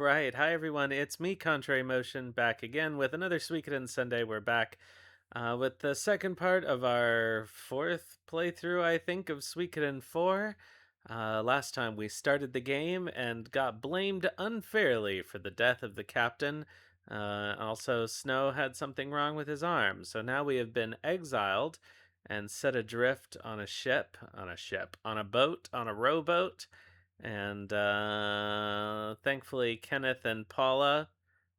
Right. Hi, everyone. It's me, Contrary Motion, back again with another Suikoden Sunday. We're back with the second part of our fourth playthrough, I think, of Suikoden 4. Last time we started the game and got blamed unfairly for the death of the captain. Also, Snow had something wrong with his arm. So now we have been exiled and set adrift on on a boat, on a rowboat. And thankfully, Kenneth and Paula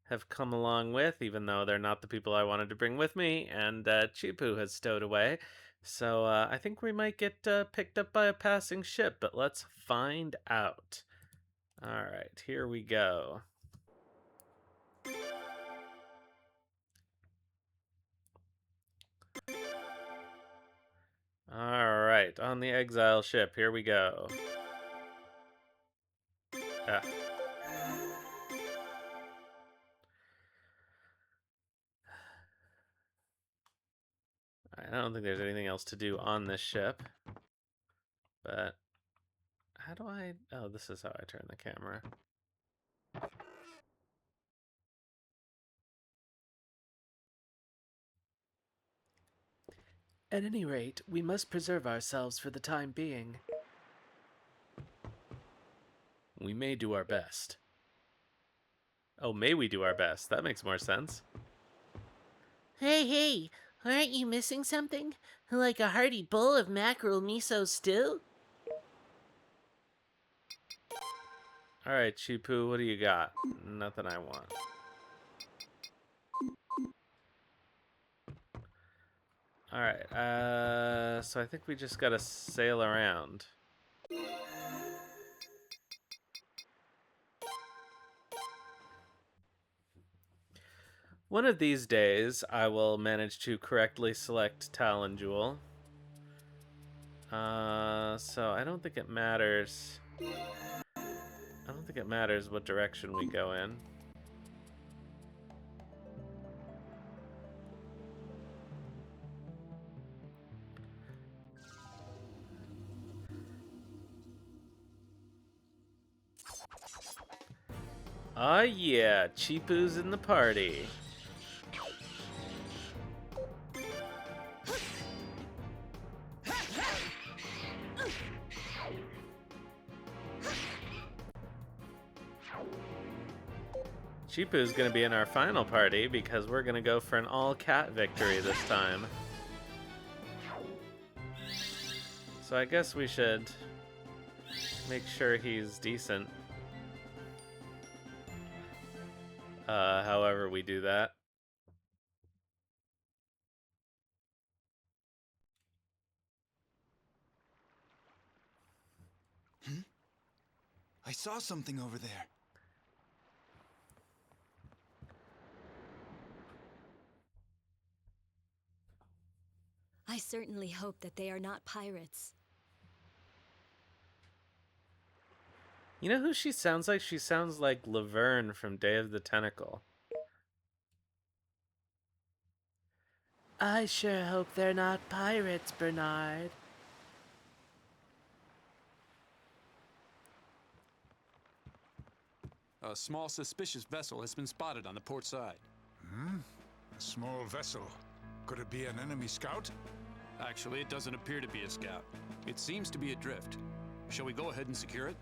have come along with, even though they're not the people I wanted to bring with me, and Chipu has stowed away. So I think we might get picked up by a passing ship, but let's find out. All right, here we go. All right, on the exile ship, here we go. Ah. I don't think there's anything else to do on this ship, but how do I... Oh, this is how I turn the camera. At any rate, we must preserve ourselves for the time being. We may do our best. Oh, may we do our best? That makes more sense. Hey, aren't you missing something? Like a hearty bowl of mackerel miso stew? All right, Chipu, what do you got? Nothing I want. All right, so I think we just gotta sail around. One of these days, I will manage to correctly select Talon Jewel. So I don't think it matters. I don't think it matters what direction we go in. Oh yeah, Chipu's in the party. Chipu's gonna be in our final party because we're gonna go for an all-cat victory this time. So I guess we should make sure he's decent. However we do that. I saw something over there. I certainly hope that they are not pirates. You know who she sounds like? She sounds like Laverne from Day of the Tentacle. I sure hope they're not pirates, Bernard. A small suspicious vessel has been spotted on the port side. A small vessel. Could it be an enemy scout? Actually, it doesn't appear to be a scout. It seems to be adrift. Shall we go ahead and secure it?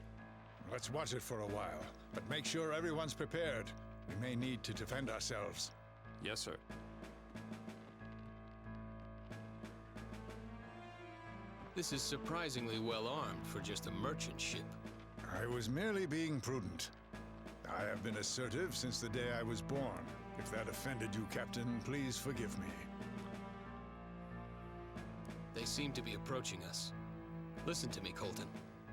Let's watch it for a while, but make sure everyone's prepared. We may need to defend ourselves. Yes, sir. This is surprisingly well armed for just a merchant ship. I was merely being prudent. I have been assertive since the day I was born. If that offended you, Captain, please forgive me. They seem to be approaching us. Listen to me, Colton.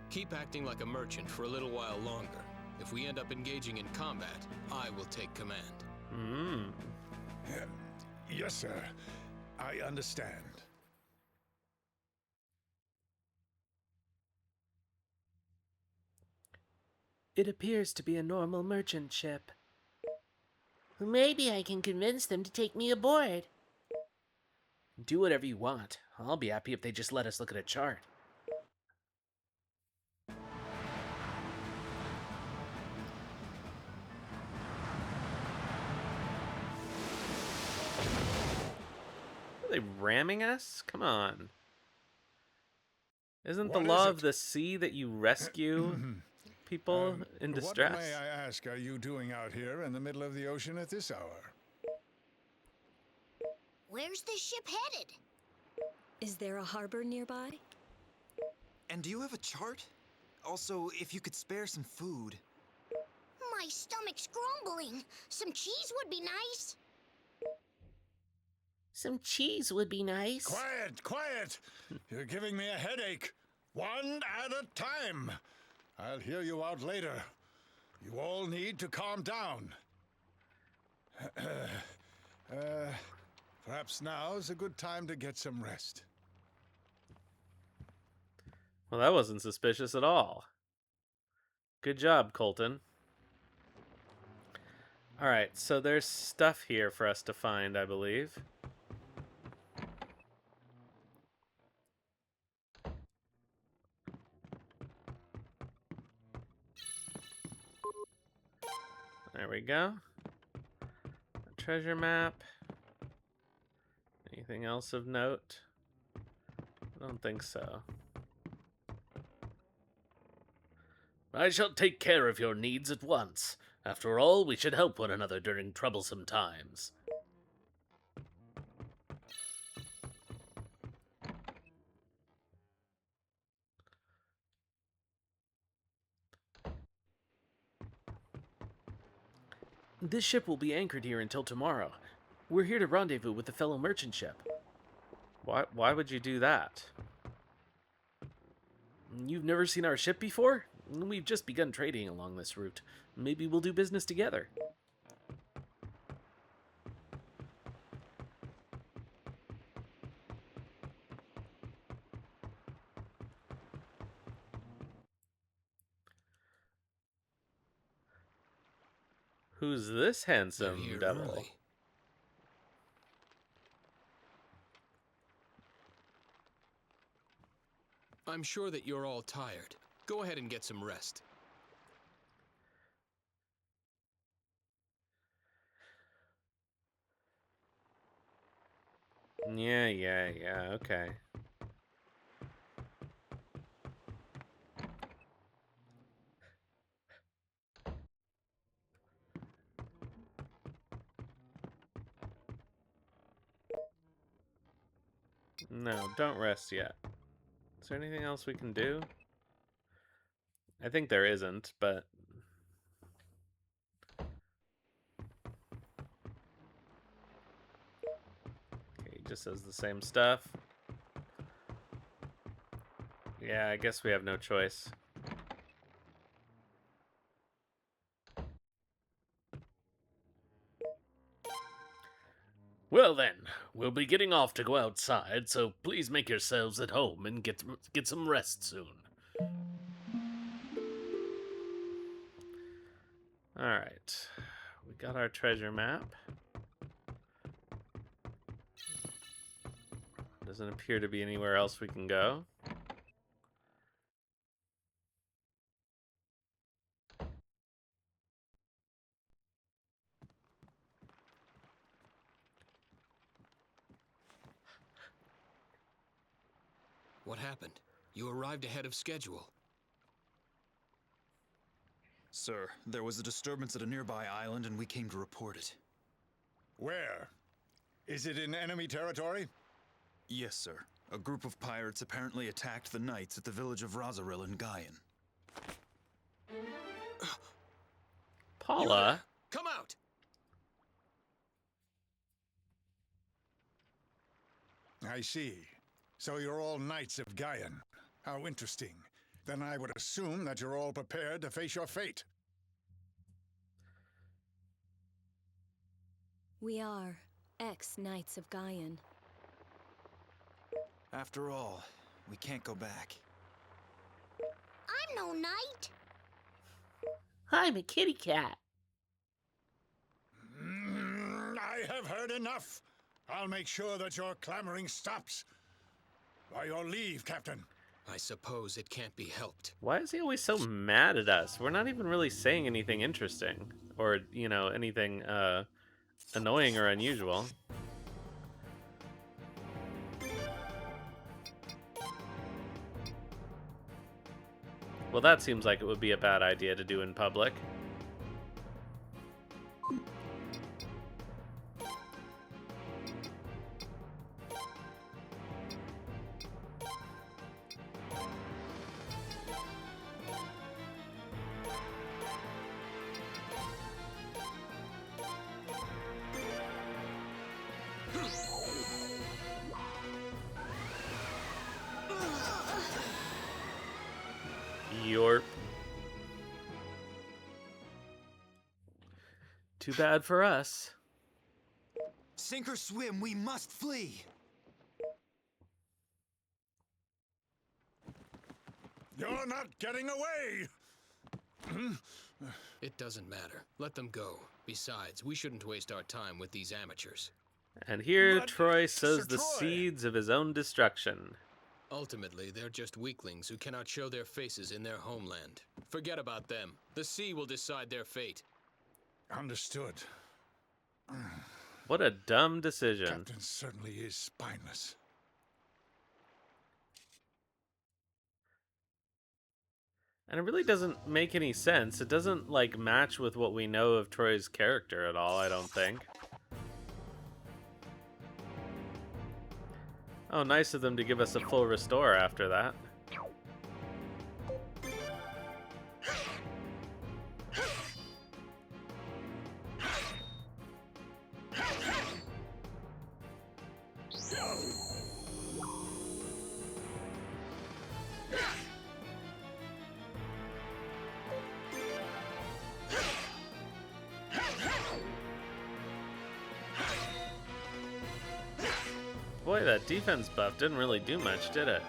Keep acting like a merchant for a little while longer. If we end up engaging in combat, I will take command. Yes, sir. I understand. It appears to be a normal merchant ship. Maybe I can convince them to take me aboard. Do whatever you want. I'll be happy if they just let us look at a chart. they ramming us? Come on. Isn't the What law is of it? the sea that you rescue people in distress? What, may I ask, are you doing out here in the middle of the ocean at this hour? Where's this ship headed? Is there a harbor nearby? And do you have a chart? Also, if you could spare some food. My stomach's grumbling. Some cheese would be nice. Some cheese would be nice. Quiet, quiet! You're giving me a headache. One at a time. I'll hear you out later. You all need to calm down. Perhaps now's a good time to get some rest. Well, that wasn't suspicious at all. Good job, Colton. Alright, so there's stuff here for us to find, I believe. There we go. A treasure map. Anything else of note? I don't think so. I shall take care of your needs at once. After all, we should help one another during troublesome times. This ship will be anchored here until tomorrow. We're here to rendezvous with the fellow merchant ship. Why would you do that? You've never seen our ship before? We've just begun trading along this route. Maybe we'll do business together. Who's this They're handsome here devil? early. I'm sure that you're all tired. Go ahead and get some rest. Yeah, okay. No, don't rest yet. Is there anything else we can do? I think there isn't, but... Okay, he just says the same stuff. Yeah, I guess we have no choice. Well then, we'll be getting off to go outside, so please make yourselves at home and get some rest soon. Alright. We got our treasure map. Doesn't appear to be anywhere else we can go. What happened? You arrived ahead of schedule. Sir, there was a disturbance at a nearby island and we came to report it. Where? Is it in enemy territory? Yes, sir. A group of pirates apparently attacked the knights at the village of Razaril in Gaian. Paula? Come out! I see. So you're all knights of Gaian. How interesting. Then I would assume that you're all prepared to face your fate. We are ex-Knights of Gaian. After all, we can't go back. I'm no knight. I'm a kitty cat. I have heard enough. I'll make sure that your clamoring stops. By your leave, Captain. I suppose it can't be helped. Why is he always so mad at us? We're not even really saying anything interesting. Or, you know, anything annoying or unusual. Well, that seems like it would be a bad idea to do in public. Yorp. Too bad for us. Sink or swim, we must flee! You're not getting away! It doesn't matter. Let them go. Besides, we shouldn't waste our time with these amateurs. And here But, Troy Sir sows the Troy. seeds of his own destruction. Ultimately, they're just weaklings who cannot show their faces in their homeland. Forget about them. The sea will decide their fate. Understood. What a dumb decision. Captain certainly is spineless. And it really doesn't make any sense. It doesn't, like, match with what we know of Troy's character at all, I don't think. Oh, nice of them to give us a full restore after that. Boy, that defense buff didn't really do much, did it?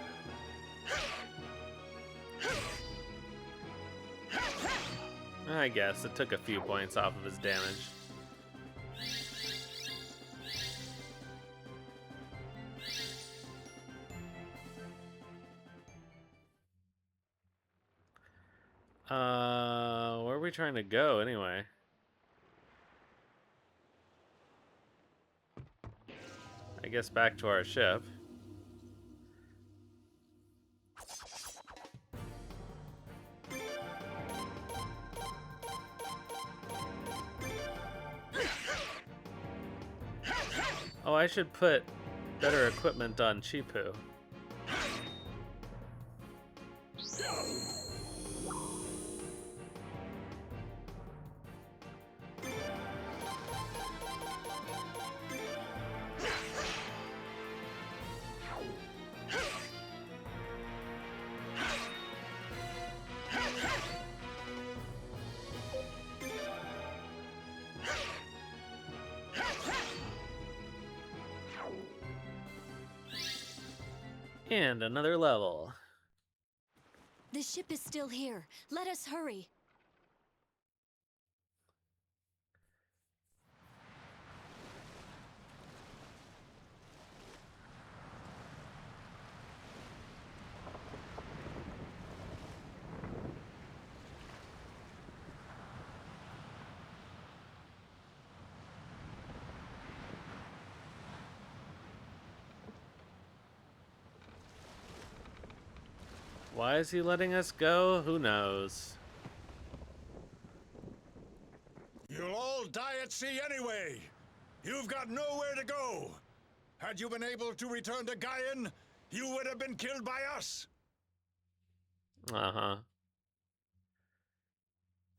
I guess it took a few points off of his damage. Where are we trying to go anyway? I guess back to our ship. Oh, I should put better equipment on Chipu. And another level. The ship is still here. Let us hurry. Why is he letting us go? Who knows? You'll all die at sea anyway. You've got nowhere to go. Had you been able to return to Gaian, you would have been killed by us. Uh-huh.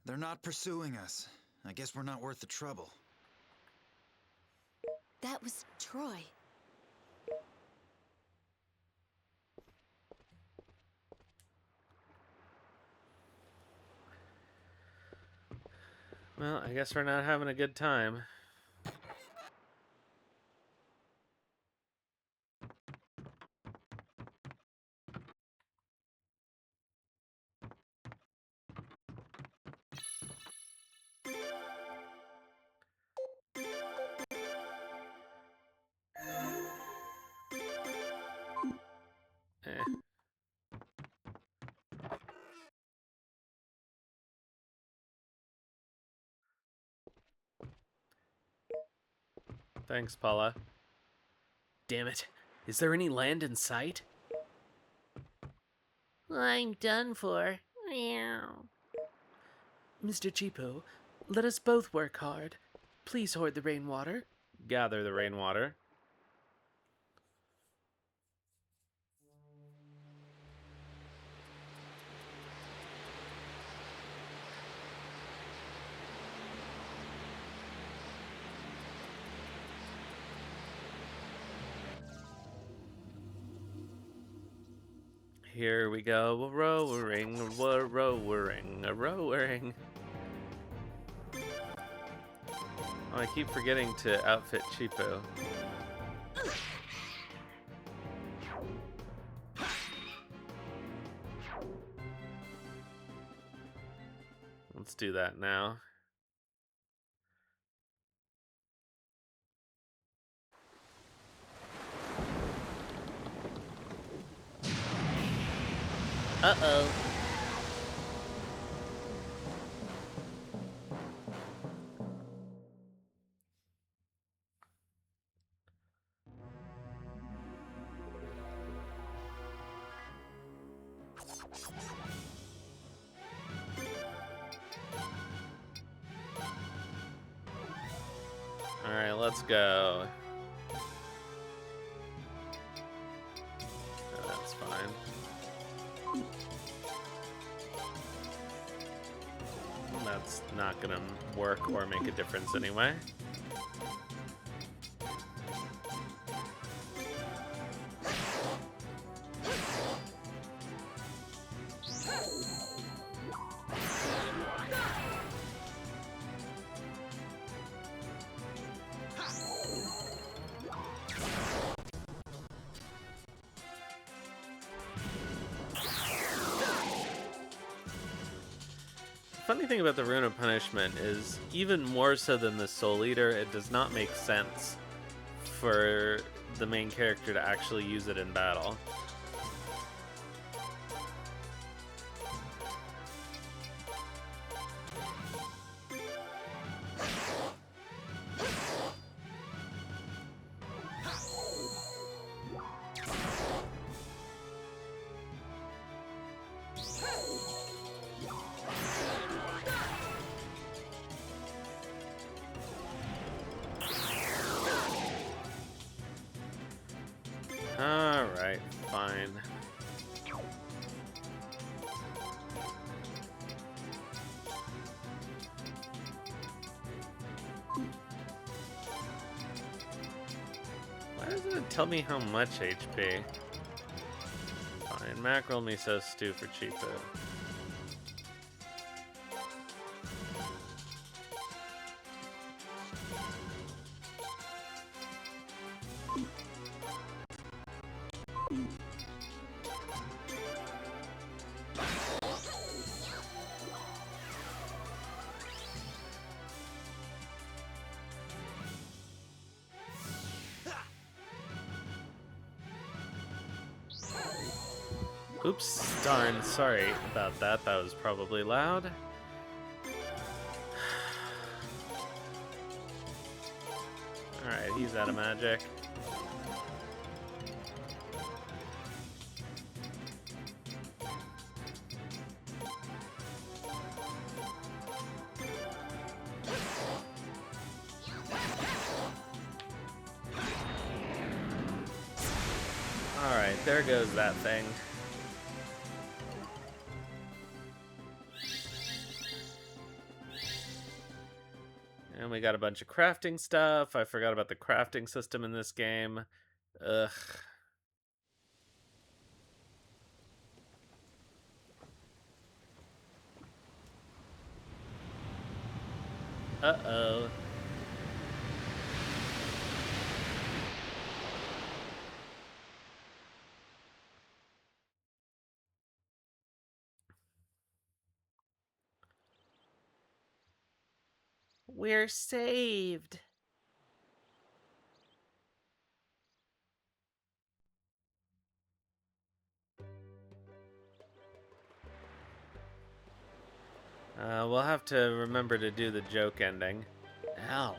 They're not pursuing us. I guess we're not worth the trouble. That was Troy. Well, I guess we're not having a good time. Eh. Thanks, Paula. Damn it. Is there any land in sight? I'm done for. Meow. Mr. Cheapo, let us both work hard. Please hoard the rainwater. Gather the rainwater. Here we go, a rowering, a rowering, a rowering. Oh, I keep forgetting to outfit Cheapo. Let's do that now. Uh-oh. Alright, let's go. Oh, that's fine. That's not gonna work or make a difference anyway. Funny thing about the Rune of Punishment is, even more so than the Soul Eater, it does not make sense for the main character to actually use it in battle. Alright, fine. Why doesn't it tell me how much HP? Fine, mackerel miso stew for cheapo. Oops, darn, sorry about that. That was probably loud. Alright, he's out of magic. Alright, there goes that thing. And we got a bunch of crafting stuff. I forgot about the crafting system in this game. Ugh. Uh-oh. We're saved. We'll have to remember to do the joke ending. Ow.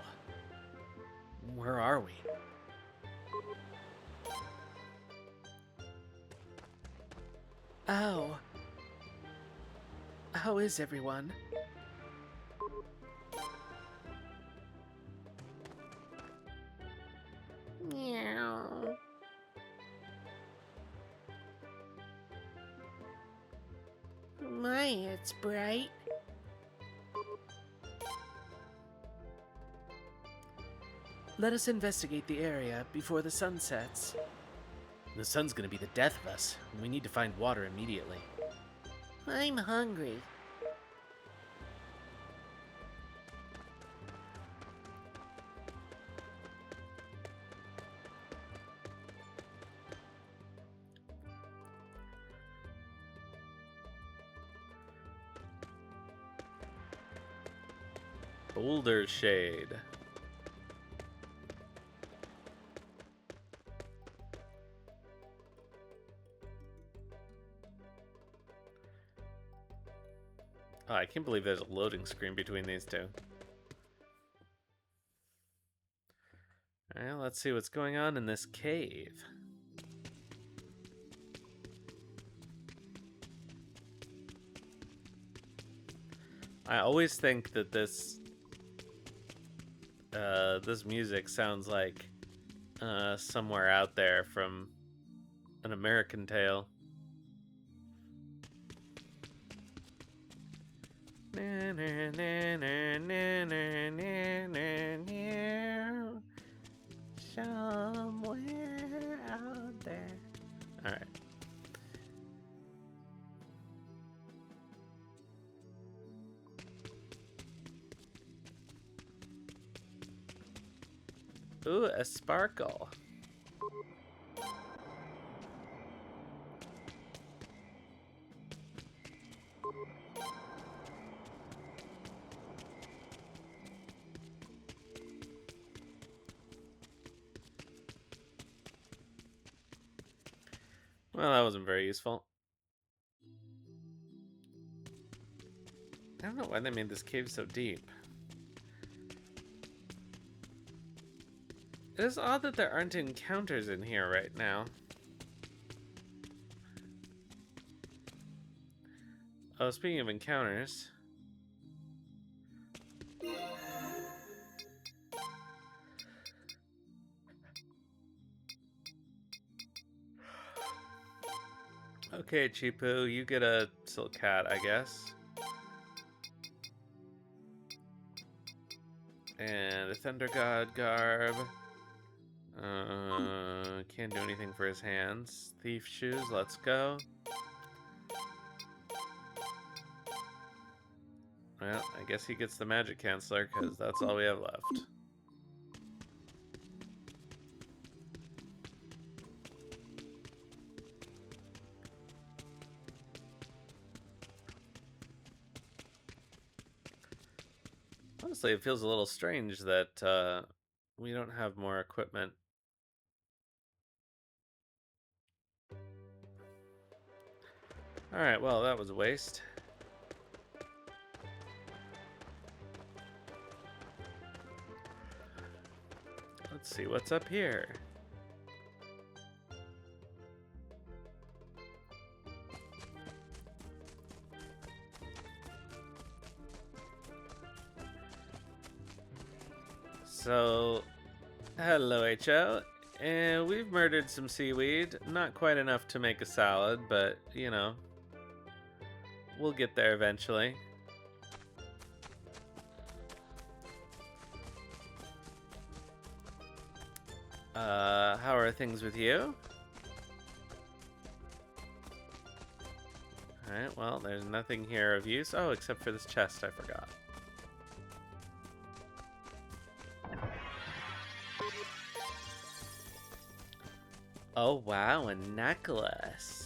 Where are we? Oh. How is everyone? Meow. My, it's bright. Let us investigate the area before the sun sets. The sun's gonna be the death of us. We need to find water immediately. I'm hungry. Boulder Shade. Oh, I can't believe there's a loading screen between these two. Alright, let's see what's going on in this cave. I always think that this music sounds like somewhere out there from an American Tale. Somewhere out there. All right. Ooh, a sparkle. Well, that wasn't very useful. I don't know why they made this cave so deep. It is odd that there aren't encounters in here right now. Oh, speaking of encounters. Okay, Chipu, you get a silk hat, I guess. And a Thunder God garb. Can't do anything for his hands. Thief shoes, let's go. Well, I guess he gets the magic canceller, because that's all we have left. Honestly, it feels a little strange that we don't have more equipment. Alright, well, that was a waste. Let's see what's up here. So, hello HO, and we've murdered some seaweed. Not quite enough to make a salad, but, you know, we'll get there eventually. How are things with you? Alright, well, there's nothing here of use. Oh, except for this chest, I forgot. Oh, wow, a necklace.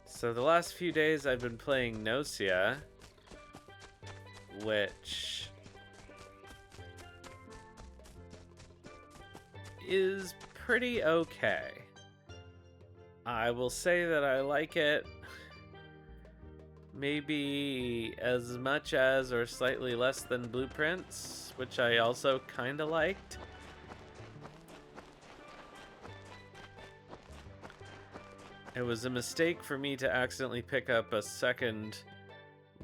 So the last few days I've been playing Nocia, which is pretty okay. I will say that I like it maybe as much as or slightly less than blueprints, which I also kind of liked. It was a mistake for me to accidentally pick up a second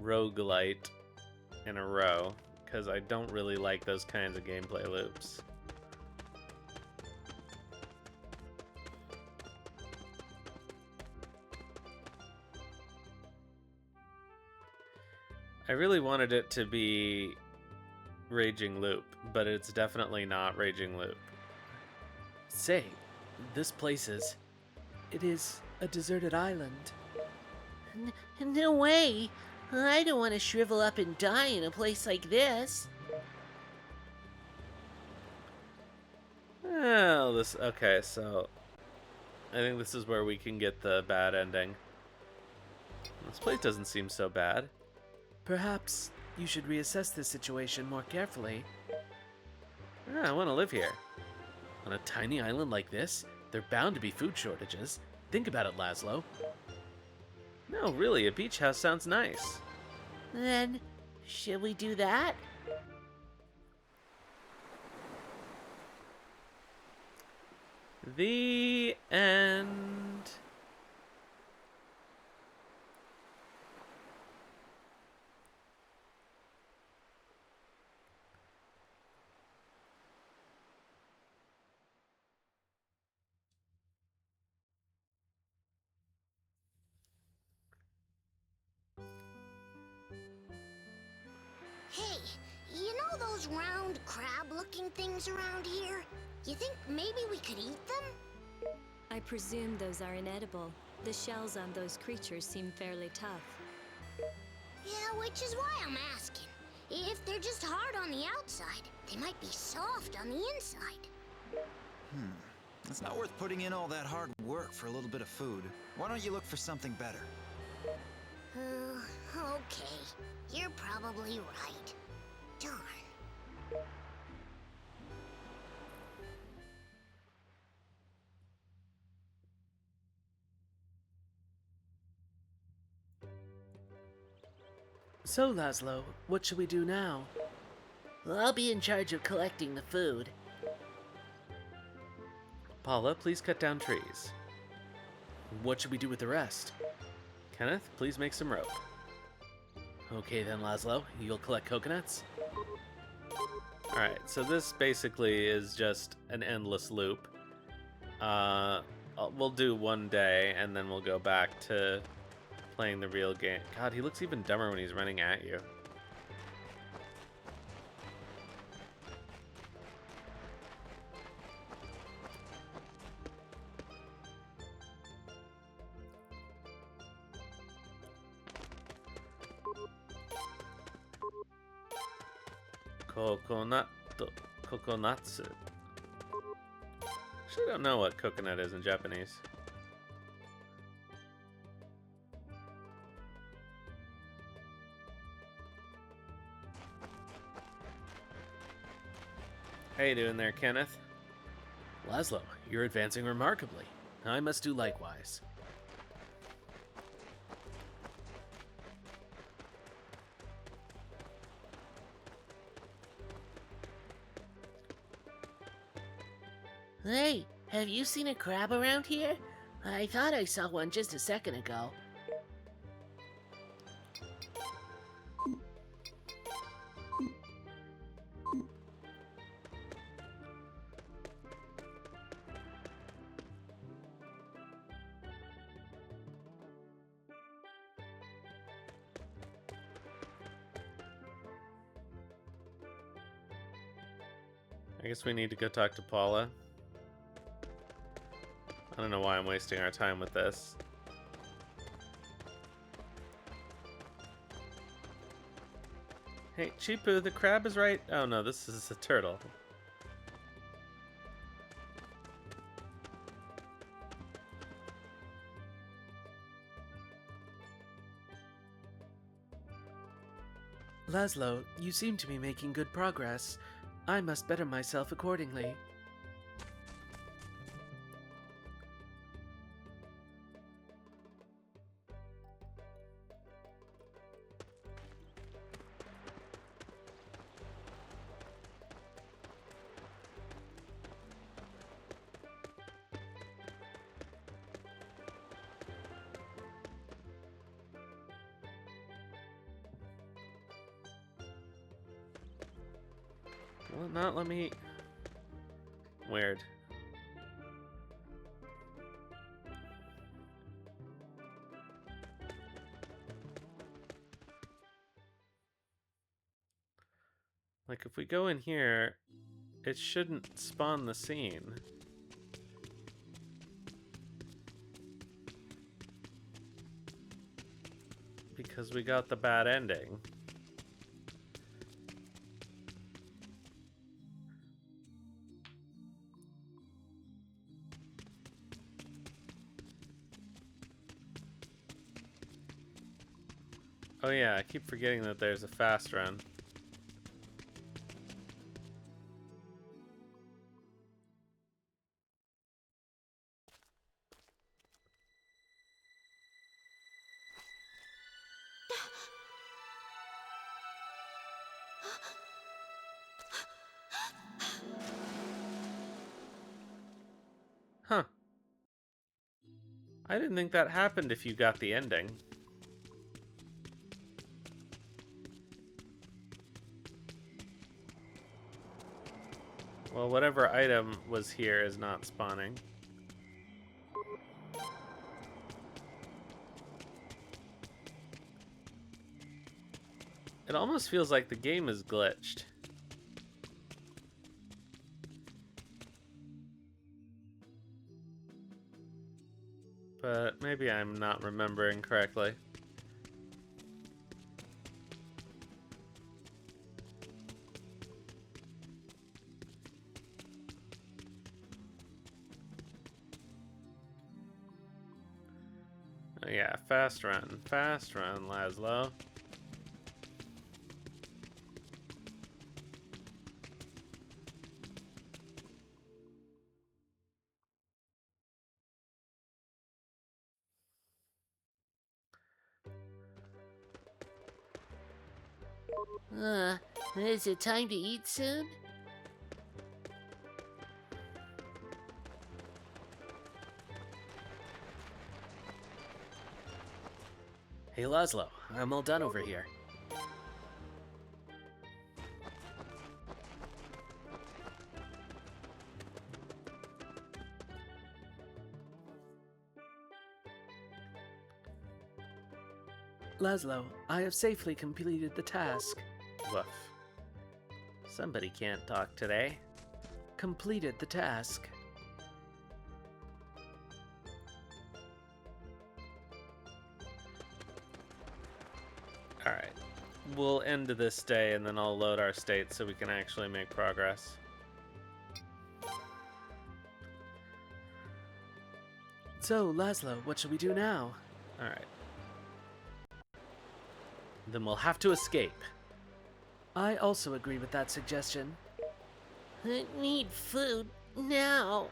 roguelite in a row, because I don't really like those kinds of gameplay loops. I really wanted it to be Raging Loop, but it's definitely not Raging Loop. Say, this place is... It is a deserted island. No way. I don't want to shrivel up and die in a place like this. Well, okay, so I think this is where we can get the bad ending. This place doesn't seem so bad. Perhaps you should reassess this situation more carefully. Yeah, I want to live here. On a tiny island like this, there are bound to be food shortages. Think about it, Lazlo. No, really, a beach house sounds nice. Then, should we do that? The end. Hey, you know those round crab-looking things around here? You think maybe we could eat them? I presume those are inedible. The shells on those creatures seem fairly tough. Yeah, which is why I'm asking. If they're just hard on the outside, they might be soft on the inside. It's not worth putting in all that hard work for a little bit of food. Why don't you look for something better? Okay. You're probably right. Darn. So, Lazlo, what should we do now? I'll be in charge of collecting the food. Paula, please cut down trees. What should we do with the rest? Kenneth, please make some rope. Okay then, Lazlo, you'll collect coconuts? Alright, so this basically is just an endless loop. We'll do one day, and then we'll go back to playing the real game. God, he looks even dumber when he's running at you. Kokonatsu. Actually, I don't know what coconut is in Japanese. How you doing there, Kenneth? Lazlo, you're advancing remarkably. I must do likewise. Hey, have you seen a crab around here? I thought I saw one just a second ago. I guess we need to go talk to Paula. I don't know why I'm wasting our time with this. Hey, Chipu, the crab is right. Oh no, this is a turtle. Lazlo, you seem to be making good progress. I must better myself accordingly. Will it not let me... Weird. Like, if we go in here, it shouldn't spawn the scene. Because we got the bad ending. Oh yeah, I keep forgetting that there's a fast run. Huh. I didn't think that happened if you got the ending. Well, whatever item was here is not spawning. It almost feels like the game is glitched. But maybe I'm not remembering correctly. Oh yeah, fast run, Lazlo. Is it time to eat soon? Hey Lazlo, I'm all done over here. Lazlo, I have safely completed the task. Woof. Somebody can't talk today. Completed the task. Alright. We'll end this day and then I'll load our state so we can actually make progress. So, Lazlo, what should we do now? Alright. Then we'll have to escape. I also agree with that suggestion. I need food now.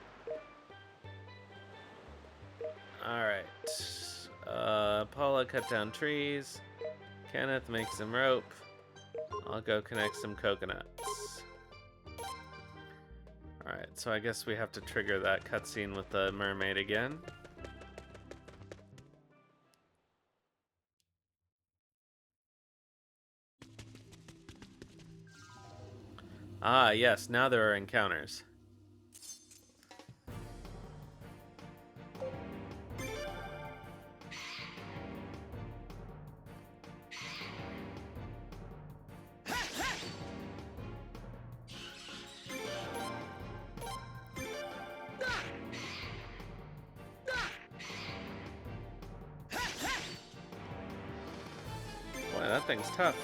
Alright. Paula cut down trees. Kenneth make some rope. I'll go connect some coconuts. Alright, so I guess we have to trigger that cutscene with the mermaid again. Ah, yes, now there are encounters. Boy, that thing's tough.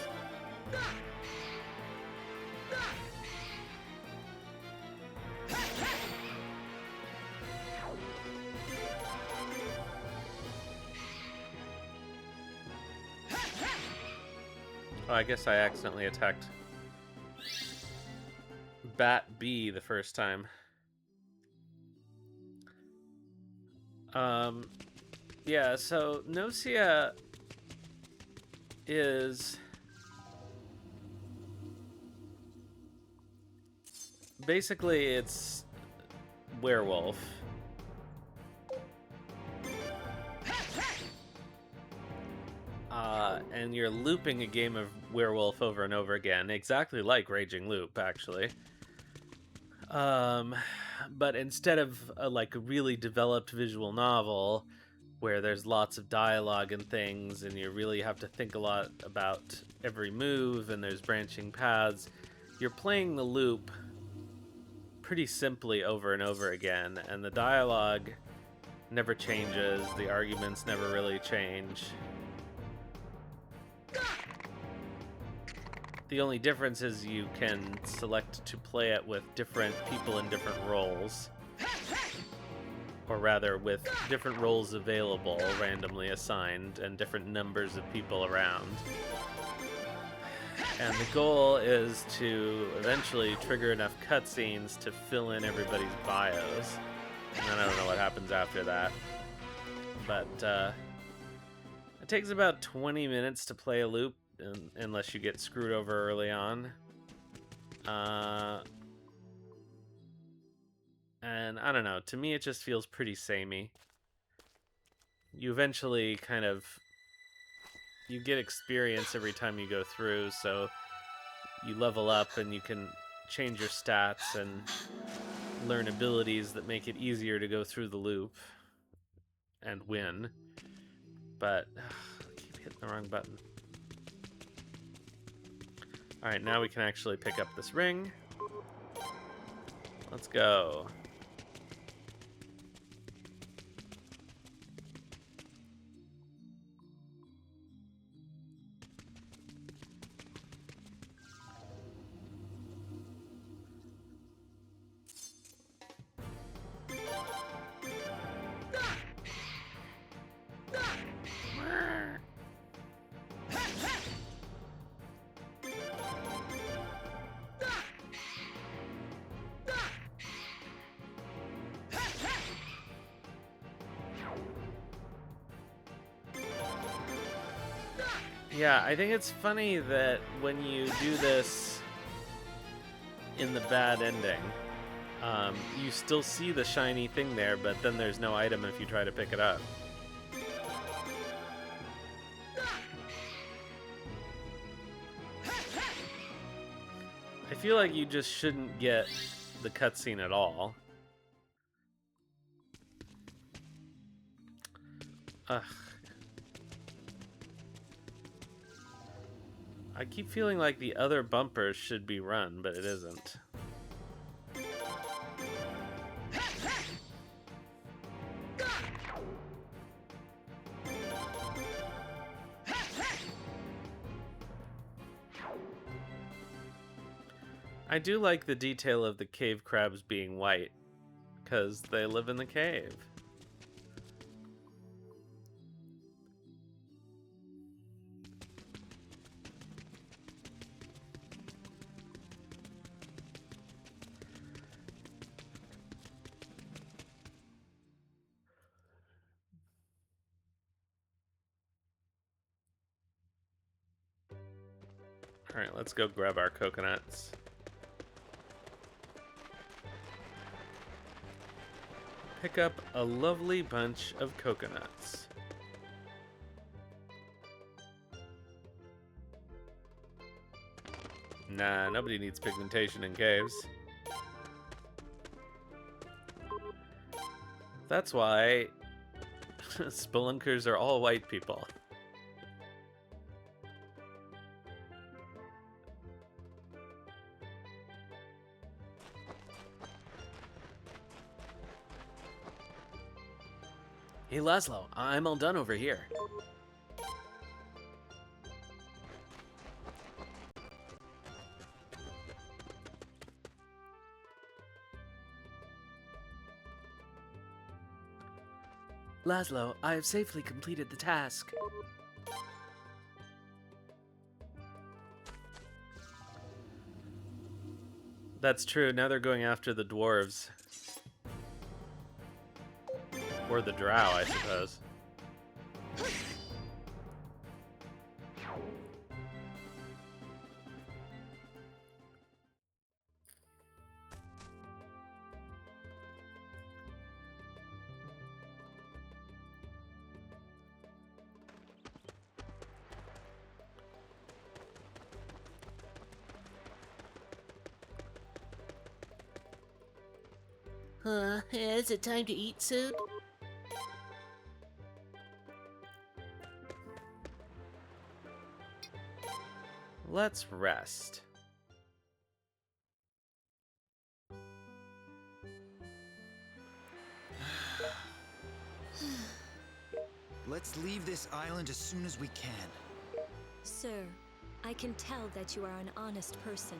Oh, I guess I accidentally attacked Bat B the first time. Yeah, so Nocia is basically it's werewolf. and you're looping a game of Werewolf over and over again, exactly like Raging Loop, actually. But instead of a really developed visual novel where there's lots of dialogue and things, and you really have to think a lot about every move, and there's branching paths, you're playing the loop pretty simply over and over again, and the dialogue never changes, the arguments never really change. The only difference is you can select to play it with different people in different roles. Or rather, with different roles available, randomly assigned, and different numbers of people around. And the goal is to eventually trigger enough cutscenes to fill in everybody's bios. And then I don't know what happens after that. But it takes about 20 minutes to play a loop, unless you get screwed over early on. And I don't know, to me it just feels pretty samey. You eventually you get experience every time you go through, so you level up and you can change your stats and learn abilities that make it easier to go through the loop and win. But I keep hitting the wrong button. Alright, now we can actually pick up this ring. Let's go. Yeah, I think it's funny that when you do this in the bad ending, you still see the shiny thing there, but then there's no item if you try to pick it up. I feel like you just shouldn't get the cutscene at all. Ugh. I keep feeling like the other bumpers should be run, but it isn't. I do like the detail of the cave crabs being white, because they live in the cave. Alright, let's go grab our coconuts. Pick up a lovely bunch of coconuts. Nah, nobody needs pigmentation in caves. That's why spelunkers are all white people. Hey Lazlo, I'm all done over here. Lazlo, I have safely completed the task. That's true, now they're going after the dwarves. Or the drow, I suppose. Is it time to eat soon? Let's rest. Let's leave this island as soon as we can. Sir, I can tell that you are an honest person.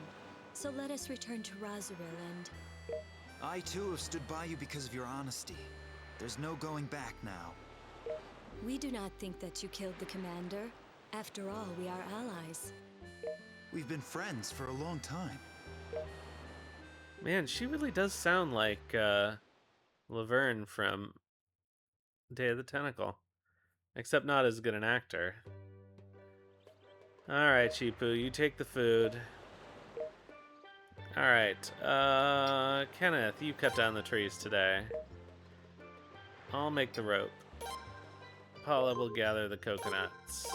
So let us return to Razoril and... I too have stood by you because of your honesty. There's no going back now. We do not think that you killed the commander. After all, we are allies. We've been friends for a long time. Man, she really does sound like Laverne from Day of the Tentacle. Except not as good an actor. Alright, Chipu, you take the food. Alright, Kenneth, you cut down the trees today. I'll make the rope. Paula will gather the coconuts.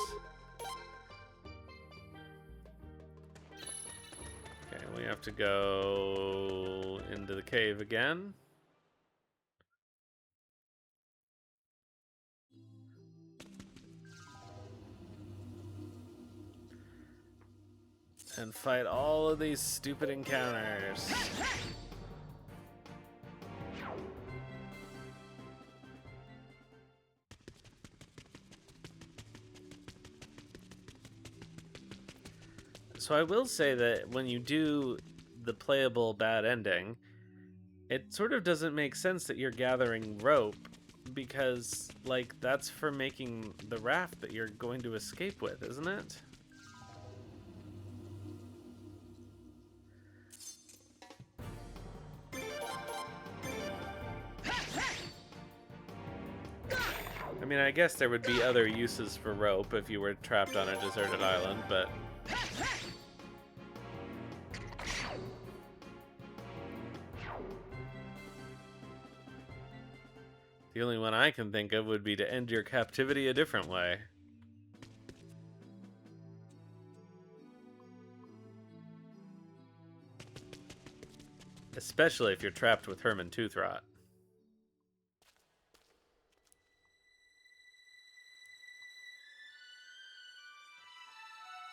Okay, we have to go into the cave again. And fight all of these stupid encounters. So I will say that when you do the playable bad ending, it sort of doesn't make sense that you're gathering rope, because, like, that's for making the raft that you're going to escape with, isn't it? I mean, I guess there would be other uses for rope if you were trapped on a deserted island, but... the only one I can think of would be to end your captivity a different way. Especially if you're trapped with Herman Toothrot.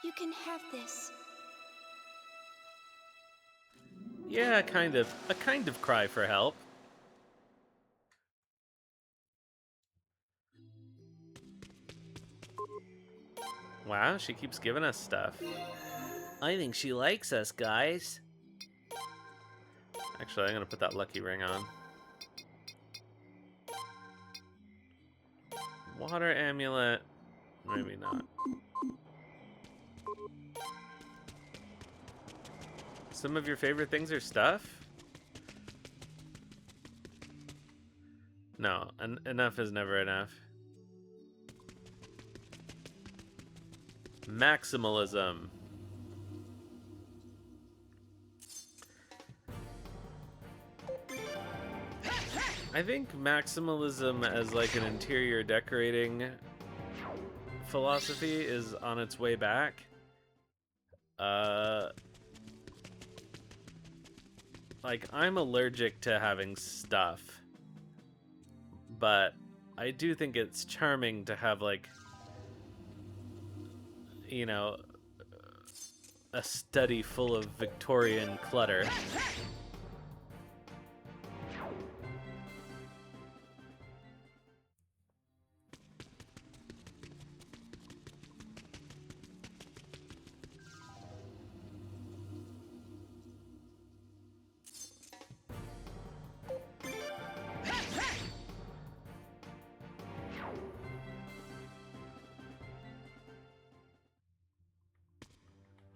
You can have this. Yeah, kind of. A kind of cry for help. Wow, she keeps giving us stuff. I think she likes us, guys. Actually, I'm gonna put that lucky ring on. Water amulet. Maybe not. Some of your favorite things are stuff? No, enough is never enough. Maximalism. I think maximalism as like an interior decorating philosophy is on its way back. Like, I'm allergic to having stuff, but I do think it's charming to have, like, you know, a study full of Victorian clutter.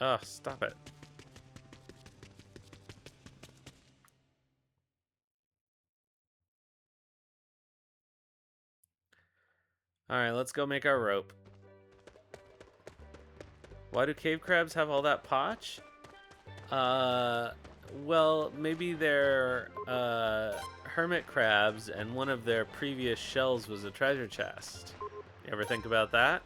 Oh, stop it. Alright, let's go make our rope. Why do cave crabs have all that potch? Well, maybe they're, hermit crabs, and one of their previous shells was a treasure chest. You ever think about that?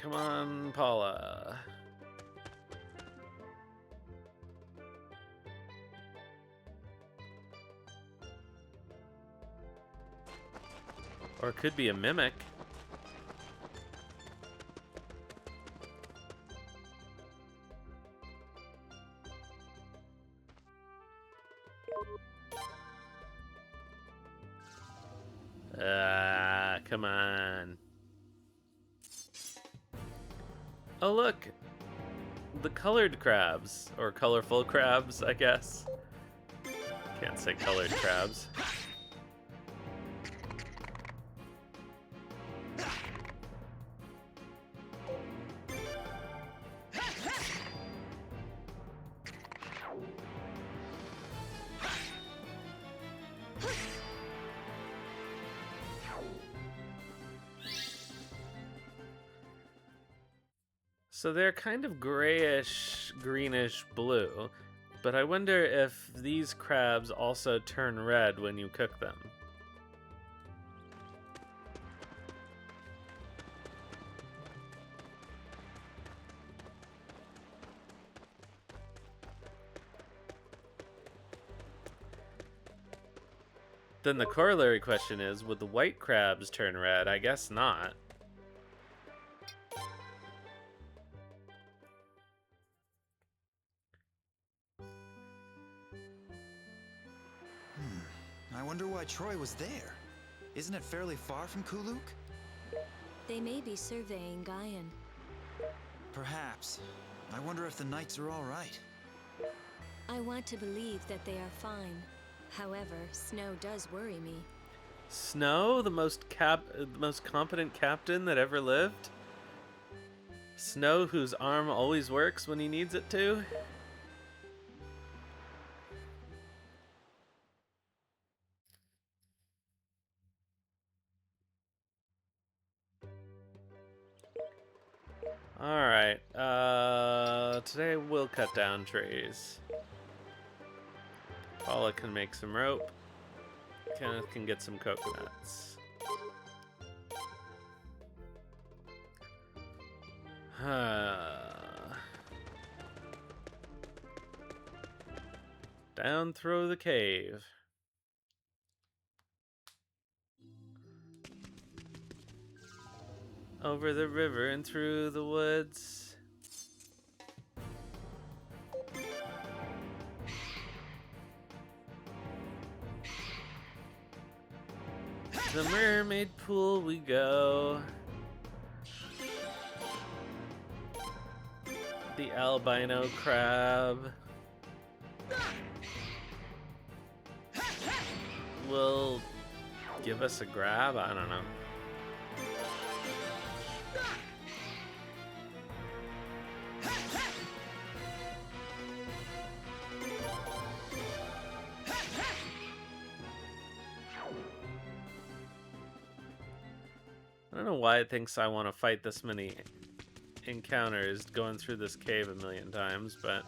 Come on, Paula. Or it could be a mimic. Come on. Oh, look. The colored crabs. Or colorful crabs, I guess. Can't say colored crabs. So they're kind of grayish, greenish blue, but I wonder if these crabs also turn red when you cook them. Then the corollary question is, would the white crabs turn red? I guess not. I wonder why Troy was there. Isn't it fairly far from Kuluk? They may be surveying Gaian. Perhaps. I wonder if the knights are all right. I want to believe that they are fine. However, Snow does worry me. Snow, the most competent captain that ever lived? Snow, whose arm always works when he needs it to? Alright, today we'll cut down trees. Paula can make some rope. Kenneth can get some coconuts. Down through the cave. Over the river and through the woods. To the mermaid pool we go. The albino crab will give us a grab? I don't know. I don't know why it thinks I want to fight this many encounters going through this cave a million times, but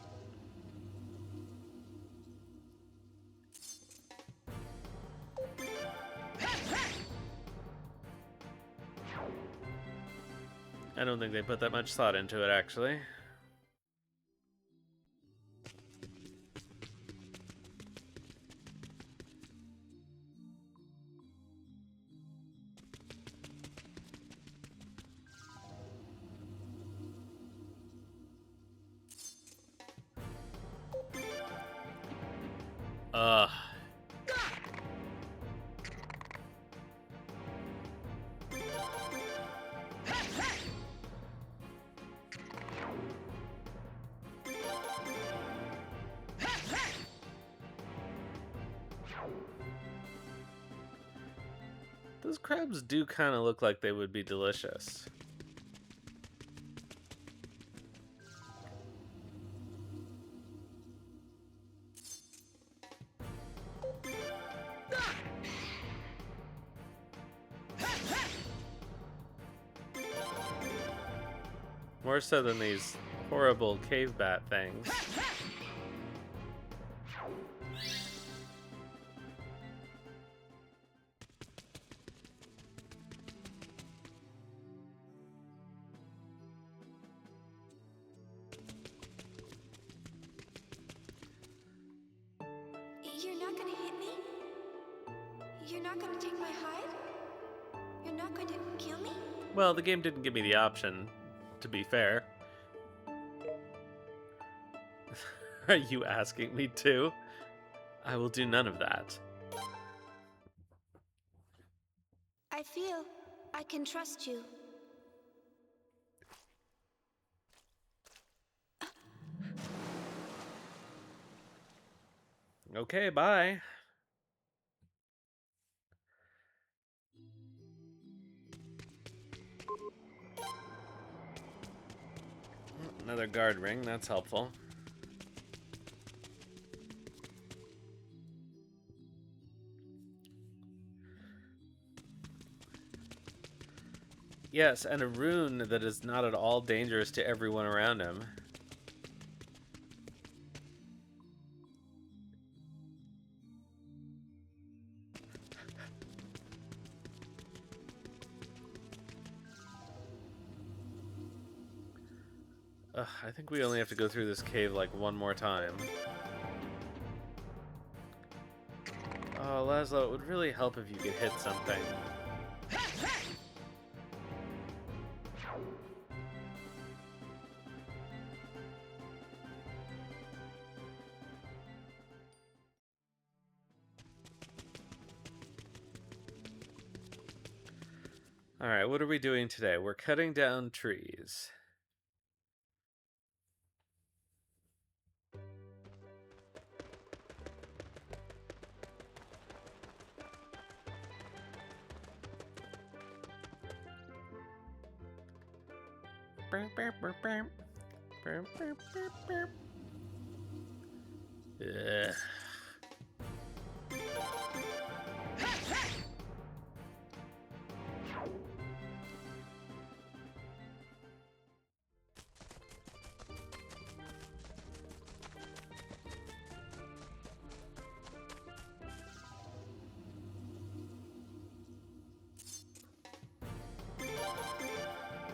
I don't think they put that much thought into it, actually. Ugh. Those crabs do kind of look like they would be delicious. More so than these horrible cave bat things. You're not going to take my hide? You're not going to kill me? Well, the game didn't give me the option, to be fair. Are you asking me to? I will do none of that. I feel I can trust you. Okay, bye. Another guard ring, that's helpful. Yes, and a rune that is not at all dangerous to everyone around him. Ugh, I think we only have to go through this cave like one more time. Oh, Lazlo, it would really help if you could hit something. Alright, what are we doing today? We're cutting down trees. Ugh.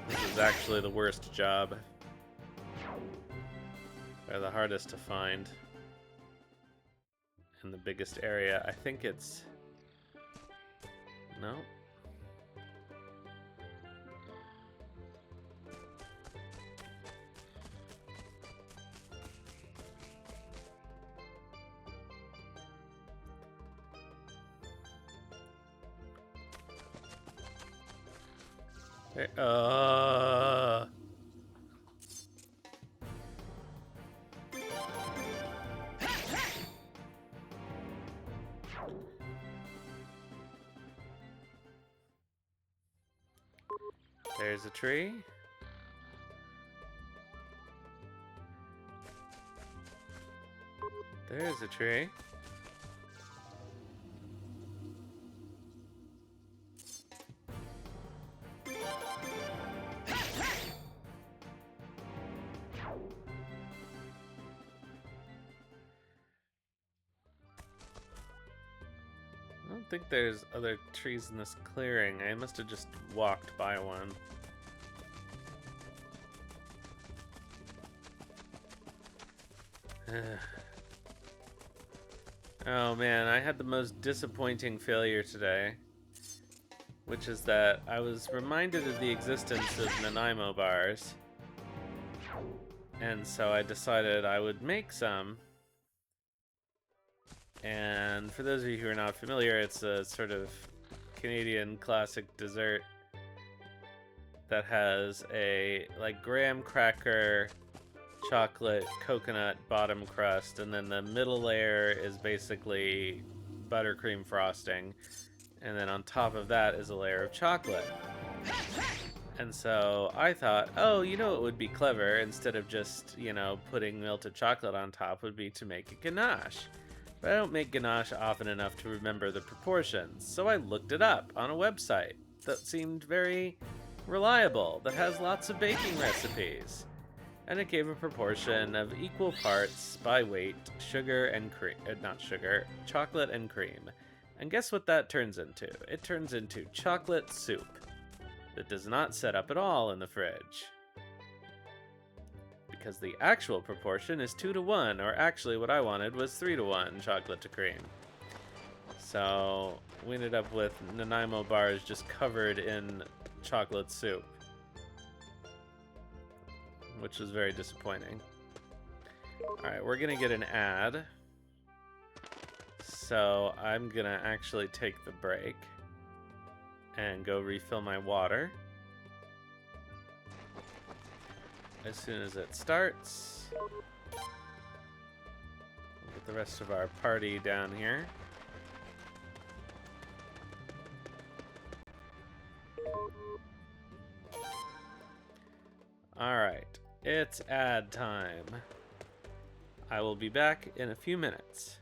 This is actually the worst job. Or the hardest to find. In the biggest area. I think it's... No? There, there's a tree. There's a tree. I don't think there's other trees in this clearing. I must have just walked by one. Oh man, I had the most disappointing failure today. Which is that I was reminded of the existence of Nanaimo bars. And so I decided I would make some. And for those of you who are not familiar, it's a sort of Canadian classic dessert that has a like graham cracker, chocolate, coconut bottom crust, and then the middle layer is basically buttercream frosting, and then on top of that is a layer of chocolate. And so I thought, oh, you know what would be clever, instead of just, you know, putting melted chocolate on top, would be to make a ganache. But I don't make ganache often enough to remember the proportions, so I looked it up on a website that seemed very reliable, that has lots of baking recipes. And it gave a proportion of equal parts by weight, sugar and cream, not sugar, chocolate and cream. And guess what that turns into? It turns into chocolate soup that does not set up at all in the fridge. Because the actual proportion is 2 to 1, or actually what I wanted was 3 to 1 chocolate to cream. So we ended up with Nanaimo bars just covered in chocolate soup, which was very disappointing. Alright, we're gonna get an ad. So I'm gonna actually take the break and go refill my water as soon as it starts. We'll get the rest of our party down here. Alright, it's ad time. I will be back in a few minutes.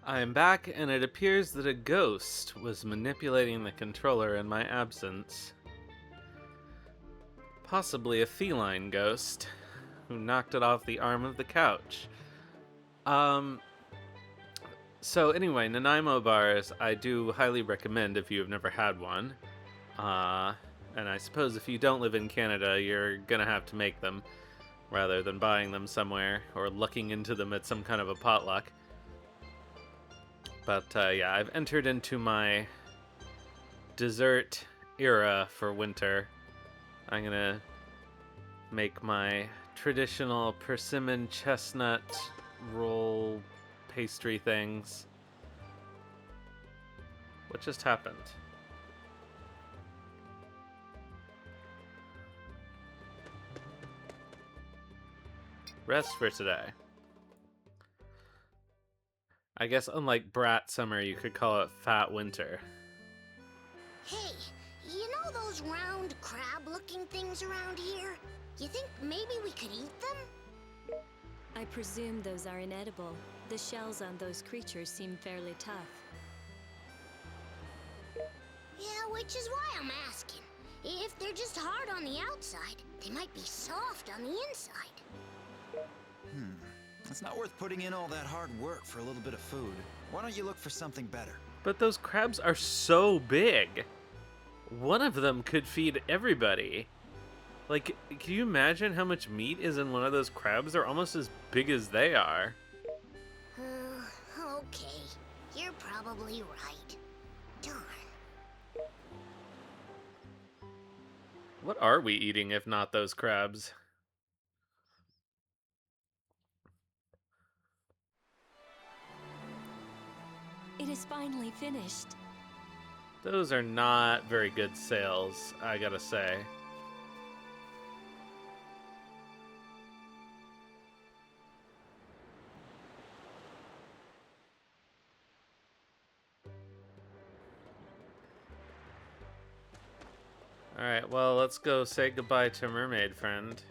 I am back, and it appears that a ghost was manipulating the controller in my absence. Possibly a feline ghost who knocked it off the arm of the couch. So anyway, Nanaimo bars, I do highly recommend if you have never had one. And I suppose if you don't live in Canada, you're gonna have to make them rather than buying them somewhere or looking into them at some kind of a potluck. But yeah, I've entered into my dessert era for winter. I'm gonna make my traditional persimmon chestnut roll pastry things. What just happened? Rest for today. I guess unlike Brat Summer, you could call it Fat Winter. Hey, you know those round crab-looking things around here? You think maybe we could eat them? I presume those are inedible. The shells on those creatures seem fairly tough. Yeah, which is why I'm asking. If they're just hard on the outside, they might be soft on the inside. It's not worth putting in all that hard work for a little bit of food. Why don't you look for something better? But those crabs are so big. One of them could feed everybody. Like, can you imagine how much meat is in one of those crabs? They're almost as big as they are. Okay. You're probably right. Darn. What are we eating if not those crabs? It is finally finished. Those are not very good sales, I gotta say. Alright, well, let's go say goodbye to Mermaid Friend.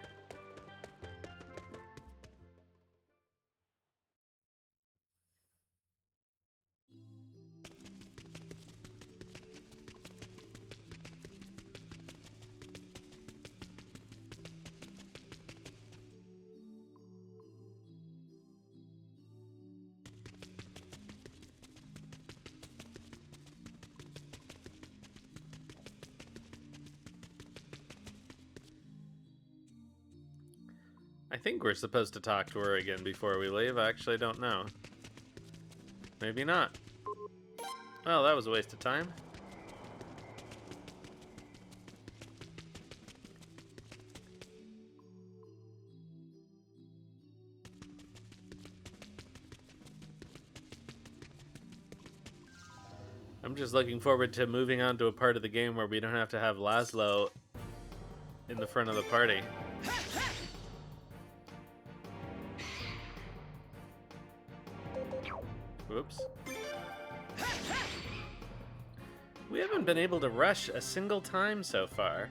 I think we're supposed to talk to her again before we leave. I actually don't know. Maybe not. Well, that was a waste of time. I'm just looking forward to moving on to a part of the game where we don't have to have Lazlo in the front of the party. Whoops. We haven't been able to rush a single time so far.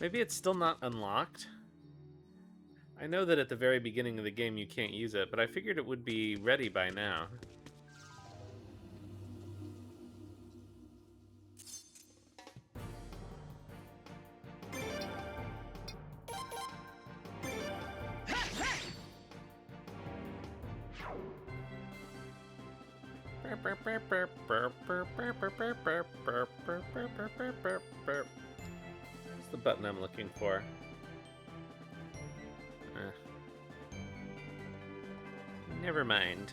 Maybe it's still not unlocked. I know that at the very beginning of the game you can't use it, but I figured it would be ready by now. What's the button I'm looking for? Never mind.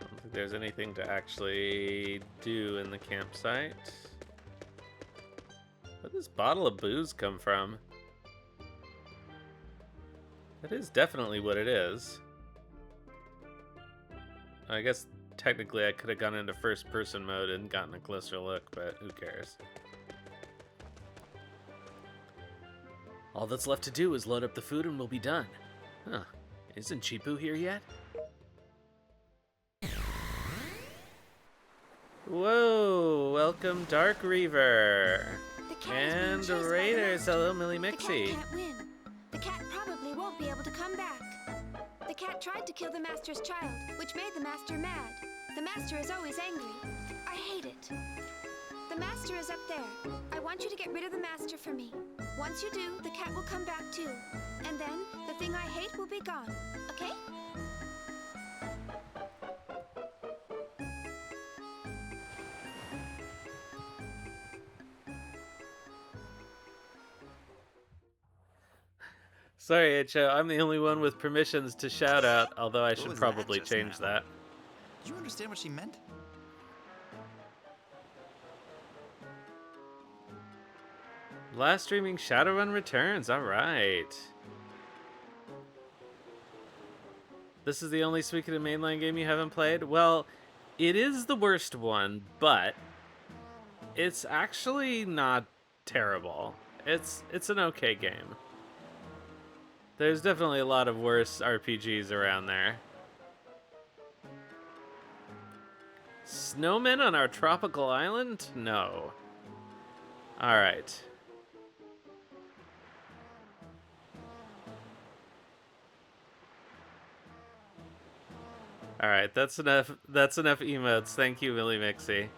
I don't think there's anything to actually do in the campsite. Where'd this bottle of booze come from? That is definitely what it is. I guess technically I could have gone into first person mode and gotten a closer look, but who cares? All that's left to do is load up the food and we'll be done. Huh. Isn't Chipu here yet? Whoa! Welcome, Dark Reaver! And Raiders, hello, Millie The cat Mixie. can't win. The cat probably won't be able to come back. The cat tried to kill the master's child, which made the master mad. The master is always angry. I hate it. The master is up there. I want you to get rid of the master for me. Once you do, the cat will come back too. And then, the thing I hate will be gone. Okay? Sorry, H.O., I'm the only one with permissions to shout out, although I should was that probably just change now? that. Do you understand what she meant? Last streaming Shadowrun returns, alright. This is the only Suikoden mainline game you haven't played? Well, it is the worst one, but it's actually not terrible. It's an okay game. There's definitely a lot of worse RPGs around there. Snowmen on our tropical island? No. Alright. Alright, that's enough emotes. Thank you, Willie Mixie.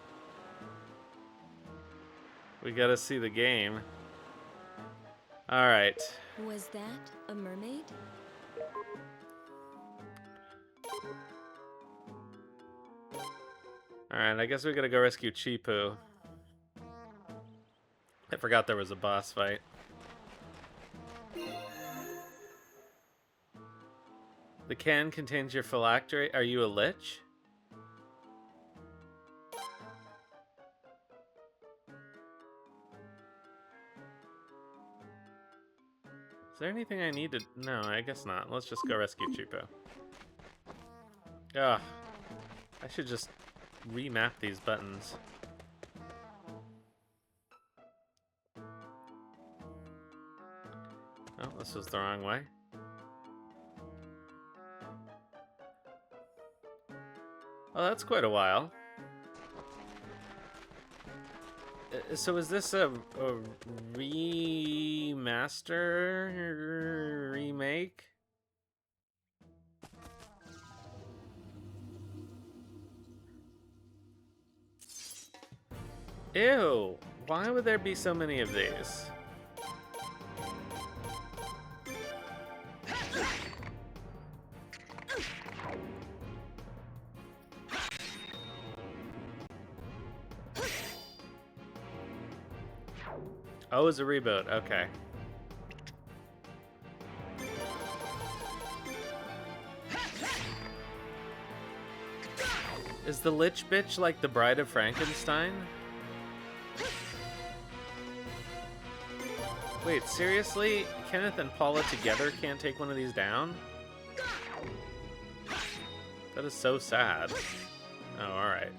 We gotta see the game. Alright. Was that a mermaid? Alright, I guess we gotta go rescue Chipu. I forgot there was a boss fight. The can contains your phylactery. Are you a lich? Is there anything I need to... No, I guess not. Let's just go rescue Chipo. Ugh. I should just remap these buttons. Oh, this was the wrong way. Oh, that's quite a while. So is this a remaster? Remake? Ew! Why would there be so many of these? Oh, it's a reboot. Okay. Is the Lich Bitch like the Bride of Frankenstein? Wait, seriously? Kenneth and Paula together can't take one of these down? That is so sad. Oh, alright.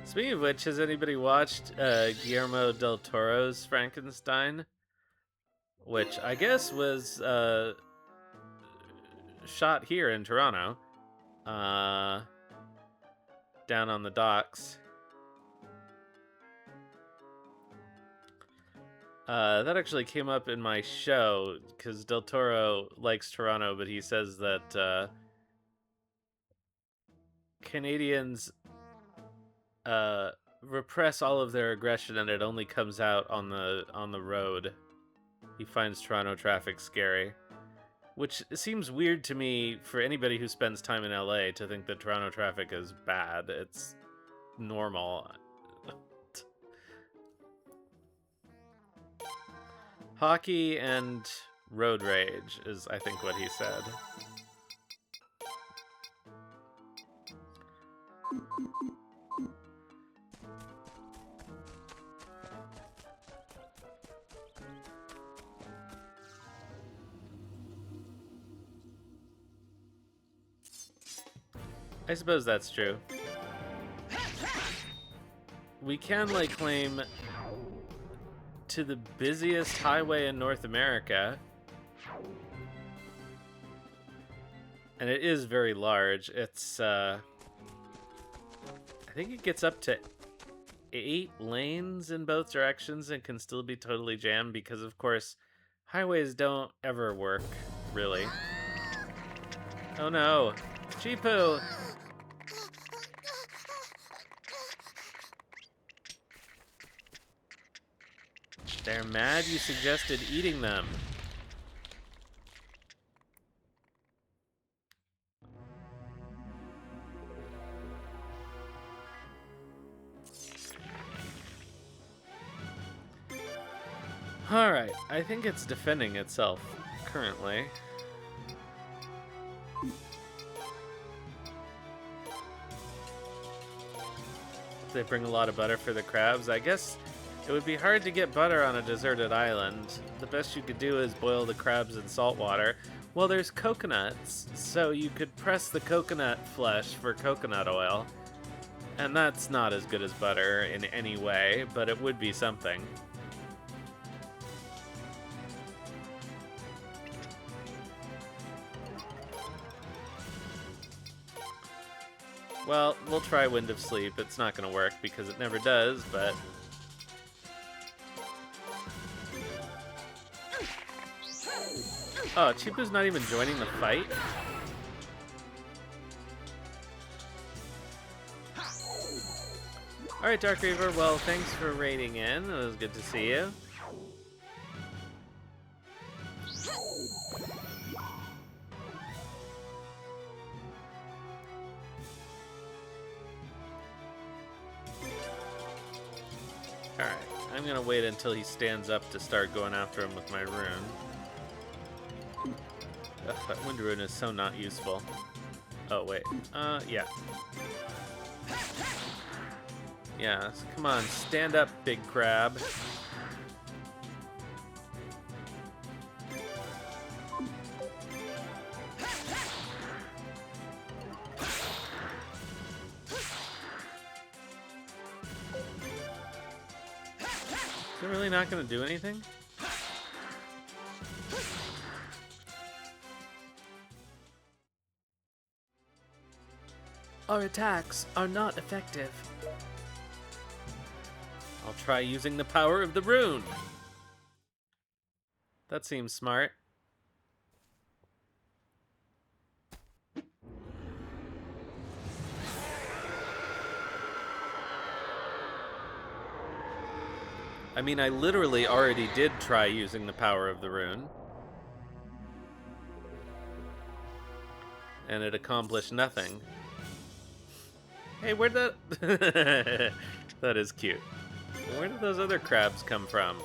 Speaking of which, has anybody watched Guillermo del Toro's Frankenstein? Which I guess was shot here in Toronto. Down on the docks. That actually came up in my show, because Del Toro likes Toronto, but he says that Canadians repress all of their aggression and it only comes out on the road. He finds Toronto traffic scary. Which seems weird to me for anybody who spends time in LA to think that Toronto traffic is bad. It's normal. Hockey and road rage is, I think, what he said. I suppose that's true. We can lay claim to the busiest highway in North America. And it is very large. It's, I think it gets up to 8 lanes in both directions and can still be totally jammed because, of course, highways don't ever work, really. Oh no. Chipu! They're mad you suggested eating them. Alright, I think it's defending itself currently. They bring a lot of butter for the crabs. I guess it would be hard to get butter on a deserted island. The best you could do is boil the crabs in salt water. Well, there's coconuts, so you could press the coconut flesh for coconut oil. And that's not as good as butter in any way, but it would be something. Well, we'll try Wind of Sleep. It's not going to work because it never does, but... Oh, Chipu's not even joining the fight? Alright, Dark Reaver, well, thanks for raiding in. It was good to see you. Alright, I'm gonna wait until he stands up to start going after him with my rune. Ugh, that wind rune is so not useful. Oh, wait. Yeah. Yeah, so come on, stand up, big crab. Is it really not going to do anything? Our attacks are not effective. I'll try using the power of the rune. That seems smart. I mean, I literally already did try using the power of the rune. And it accomplished nothing. Hey, where'd that... That is cute. Where did those other crabs come from?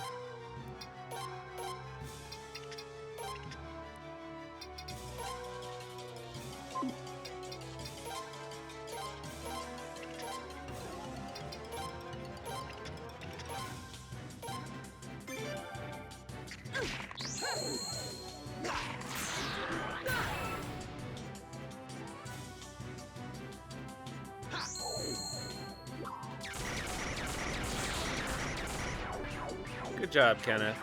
Good job, Kenneth.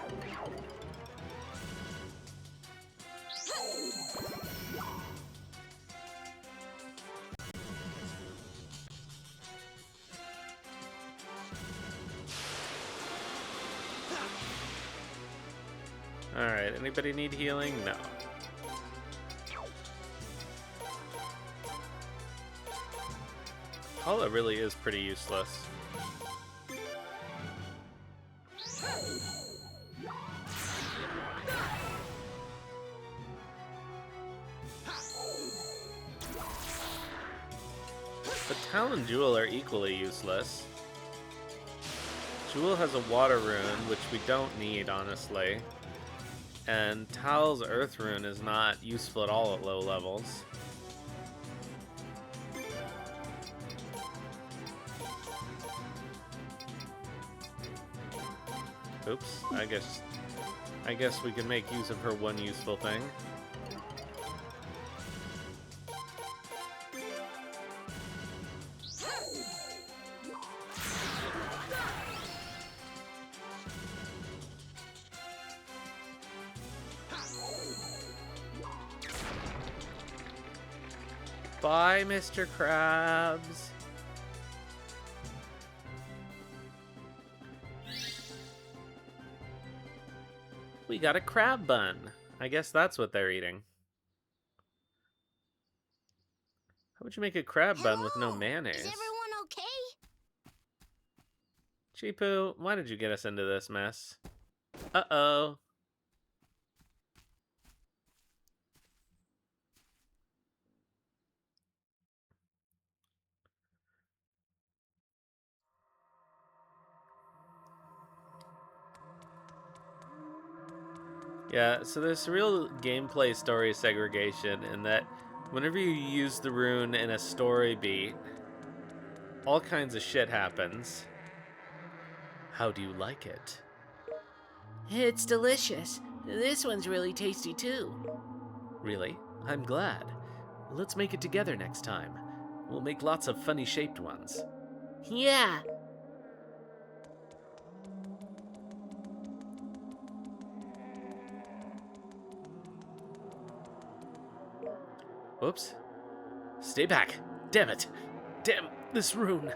Alright, anybody need healing? No. Paula really is pretty useless. But Tal and Jewel are equally useless. Jewel has a water rune, which we don't need, honestly. And Tal's earth rune is not useful at all at low levels. Oops, I guess we can make use of her one useful thing. Bye, Mr. Krabs. We got a crab bun. I guess that's what they're eating. How would you make a crab bun with no mayonnaise? Is everyone okay? Chipu, why did you get us into this mess? Uh-oh. Yeah, so there's real gameplay story segregation in that whenever you use the rune in a story beat, all kinds of shit happens. How do you like it? It's delicious. This one's really tasty too. Really? I'm glad. Let's make it together next time. We'll make lots of funny shaped ones. Yeah. Whoops. Stay back. Damn it. Damn, this rune.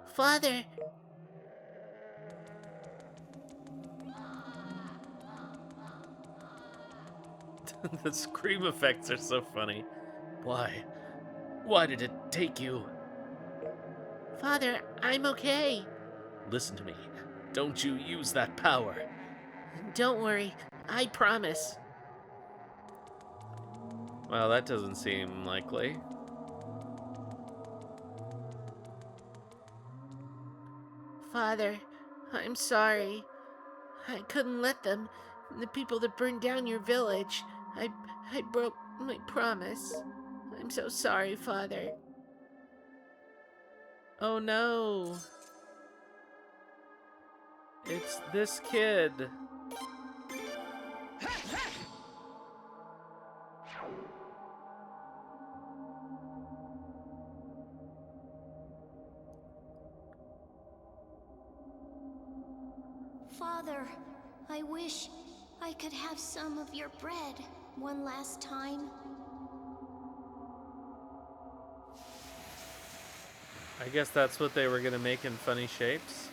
Father! The scream effects are so funny. Why? Why did it take you? Father, I'm okay. Listen to me. Don't you use that power. Don't worry, I promise. Well, that doesn't seem likely. Father, I'm sorry. I couldn't let them, the people that burned down your village. I broke my promise. I'm so sorry, Father. Oh no! It's this kid. Father, I wish I could have some of your bread one last time. I guess that's what they were gonna make in funny shapes.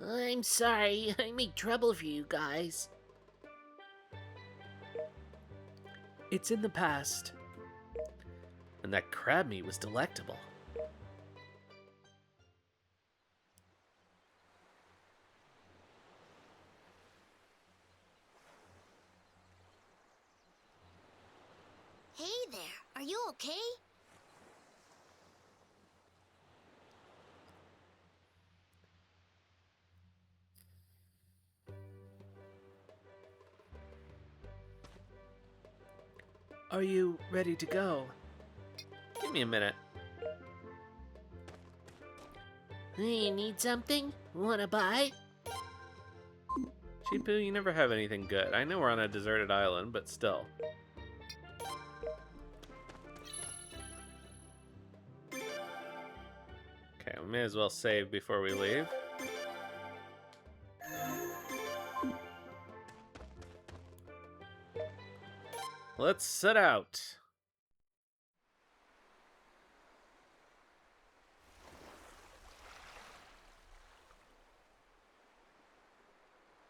I'm sorry, I made trouble for you guys. It's in the past. And that crab meat was delectable. Hey there, are you okay? Are you ready to go? Give me a minute. Hey, need something? Wanna buy? Chipu, you never have anything good. I know we're on a deserted island, but still. Okay, we may as well save before we leave. Let's set out.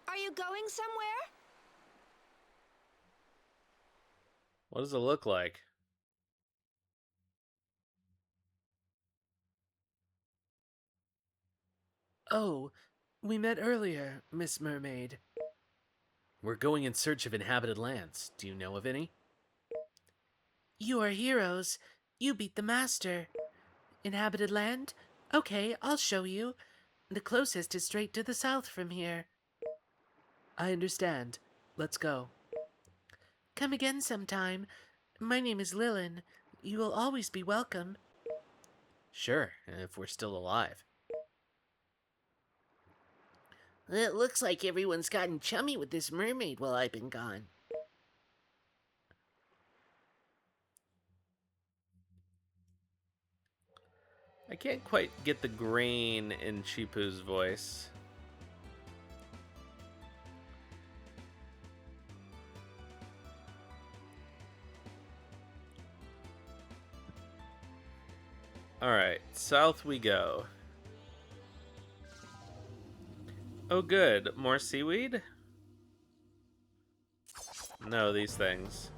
Are you going somewhere? What does it look like? Oh, we met earlier, Miss Mermaid. We're going in search of inhabited lands. Do you know of any? You are heroes. You beat the master. Inhabited land? Okay, I'll show you. The closest is straight to the south from here. I understand. Let's go. Come again sometime. My name is Lilin. You will always be welcome. Sure, if we're still alive. It looks like everyone's gotten chummy with this mermaid while I've been gone. I can't quite get the grain in Chipu's voice. Alright, south we go. Oh good, more seaweed? No, these things.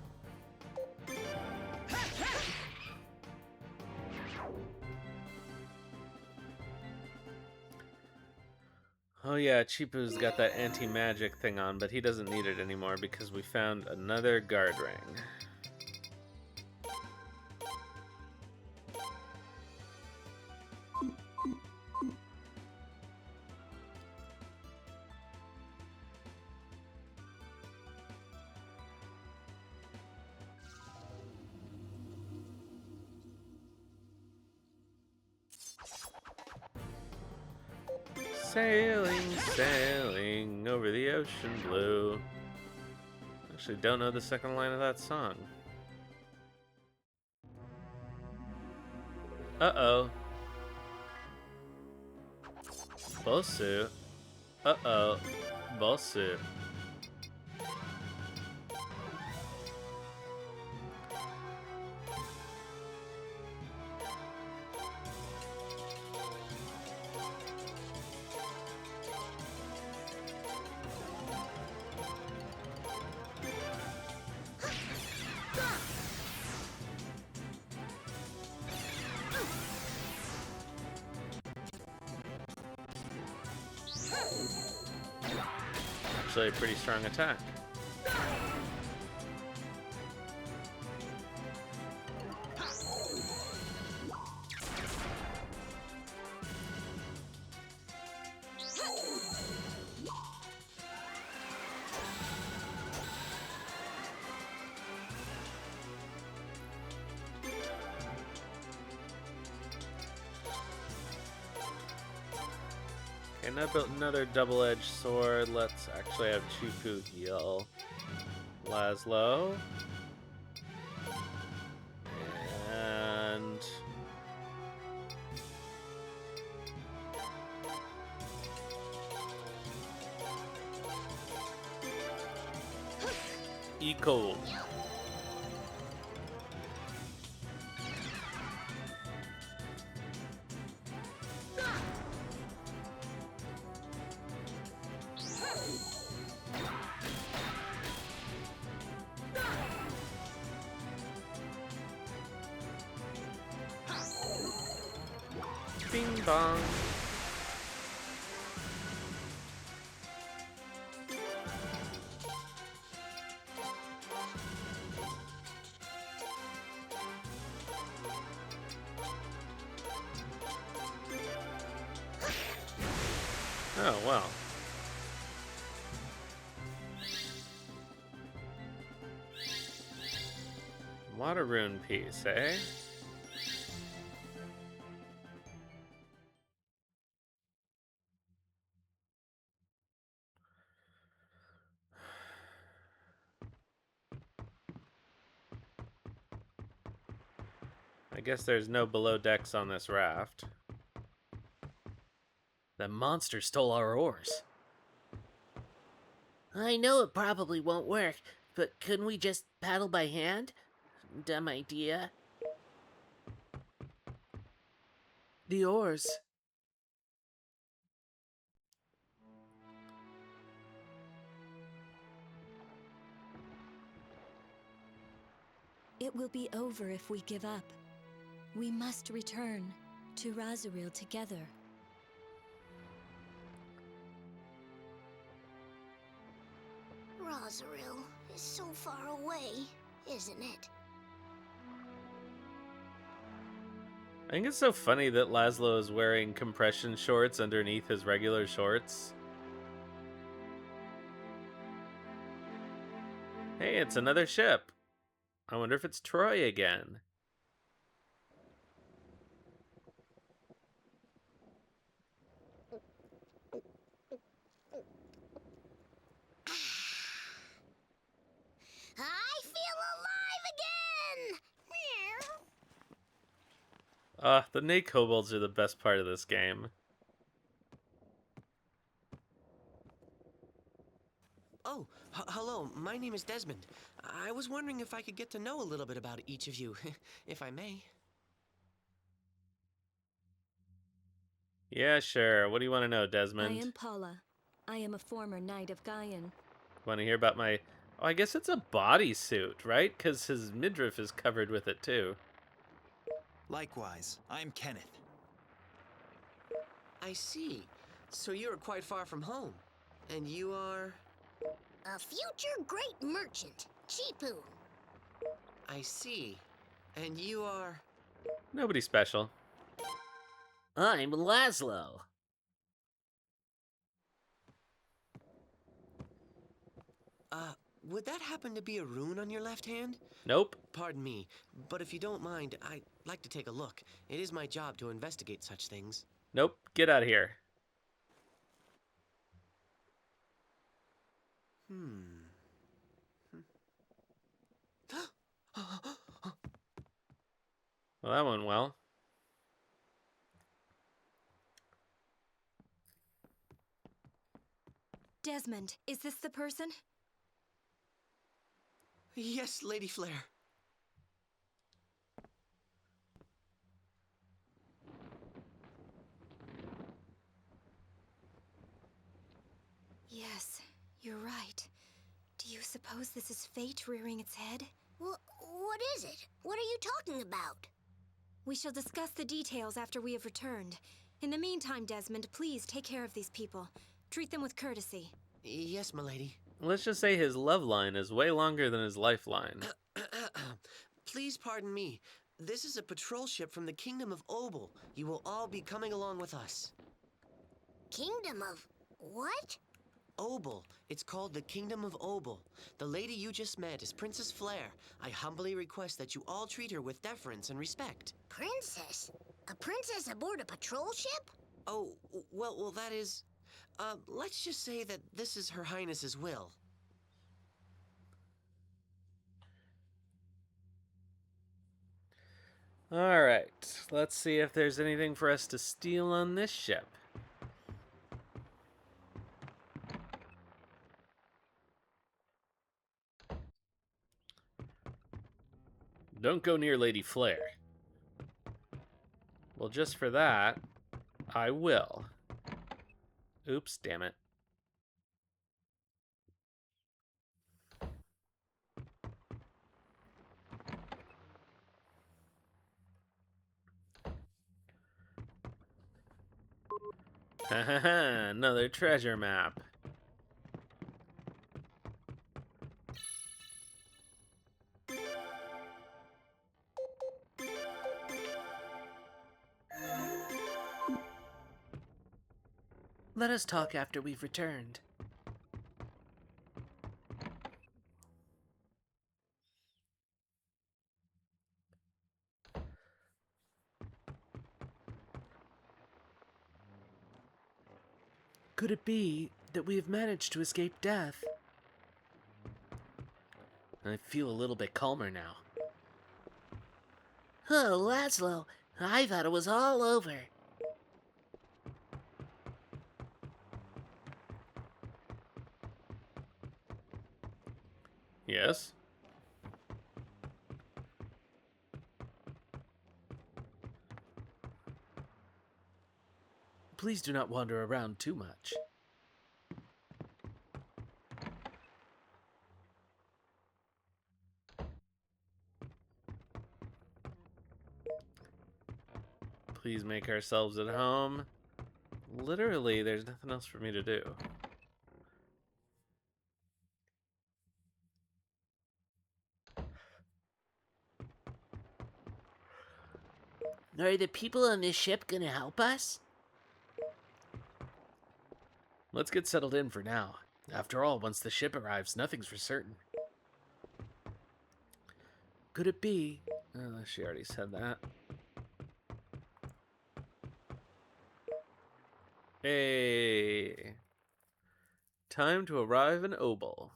Oh yeah, Chipu's got that anti-magic thing on, but he doesn't need it anymore because we found another guard ring. Sailing, sailing over the ocean blue. Actually, don't know the second line of that song. Uh-oh. Bosu. Uh-oh. Bosu. Actually a pretty strong attack. Okay, now built another double-edged sword. Let's actually have Chupu heal Lazlo. And Eco. Bing bong. Oh, well. Water rune piece, eh? I guess there's no below decks on this raft. That monster stole our oars. I know it probably won't work, but couldn't we just paddle by hand? Dumb idea. The oars. It will be over if we give up. We must return to Razoril together. Rosaril is so far away, isn't it? I think it's so funny that Lazlo is wearing compression shorts underneath his regular shorts. Hey, it's another ship. I wonder if it's Troy again. I feel alive again! The Nate kobolds are the best part of this game. Oh, hello. My name is Desmond. I was wondering if I could get to know a little bit about each of you, if I may. Yeah, sure. What do you want to know, I Desmond? am Paula. I am a former knight of Gaian. Want to hear about my... Oh, I guess it's a bodysuit, right? Because his midriff is covered with it, too. Likewise, I'm Kenneth. I see. So you're quite far from home. And you are... A future great merchant, Chipu. I see. And you are... Nobody special. I'm Lazlo. Would that happen to be a rune on your left hand? Nope. Pardon me, but if you don't mind, I'd like to take a look. It is my job to investigate such things. Nope. Get out of here. Well, that went well. Desmond, is this the person? Yes, Lady Flare. Yes, you're right. Do you suppose this is fate rearing its head? What is it? What are you talking about? We shall discuss the details after we have returned. In the meantime, Desmond, please take care of these people. Treat them with courtesy. Yes, milady. Let's just say his love line is way longer than his lifeline. Please pardon me. This is a patrol ship from the Kingdom of Obel. You will all be coming along with us. Kingdom of what? Obel. It's called the Kingdom of Obel. The lady you just met is Princess Flare. I humbly request that you all treat her with deference and respect. Princess? A princess aboard a patrol ship? Oh, well, that is... let's just say that this is Her Highness's will. Alright, let's see if there's anything for us to steal on this ship. Don't go near Lady Flare. Well, just for that, I will. Oops, damn it. Hahaha, another treasure map. Let us talk after we've returned. Could it be that we have managed to escape death? I feel a little bit calmer now. Oh, Lazlo, I thought it was all over. Yes? Please do not wander around too much. Please make ourselves at home. Literally, there's nothing else for me to do. Are the people on this ship gonna help us? Let's get settled in for now. After all, once the ship arrives, nothing's for certain. Could it be? She already said that. Hey. Time to arrive in Obel.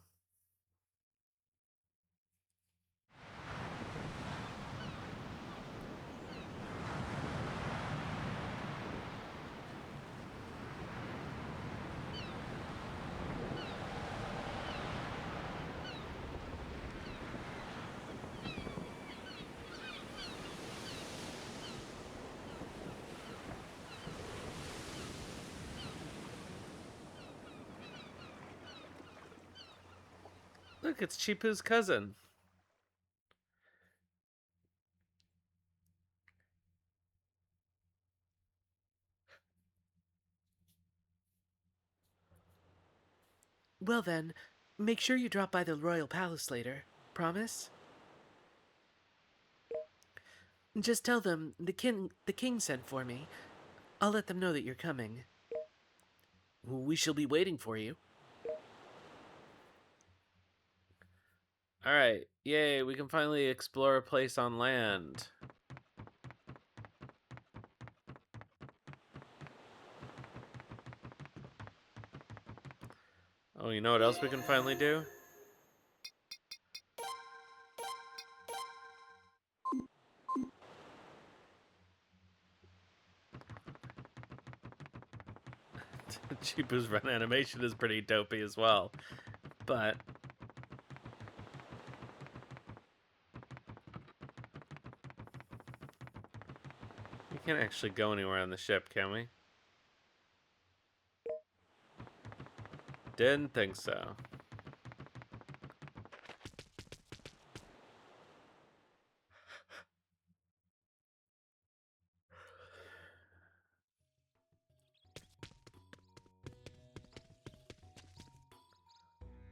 Look, it's Chipu's cousin. Well then, make sure you drop by the royal palace later. Promise? Just tell them the king sent for me. I'll let them know that you're coming. We shall be waiting for you. Alright, yay, we can finally explore a place on land. Oh, you know what else we can finally do? Chibu's run animation is pretty dopey as well. But we can't actually go anywhere on the ship, can we? Didn't think so.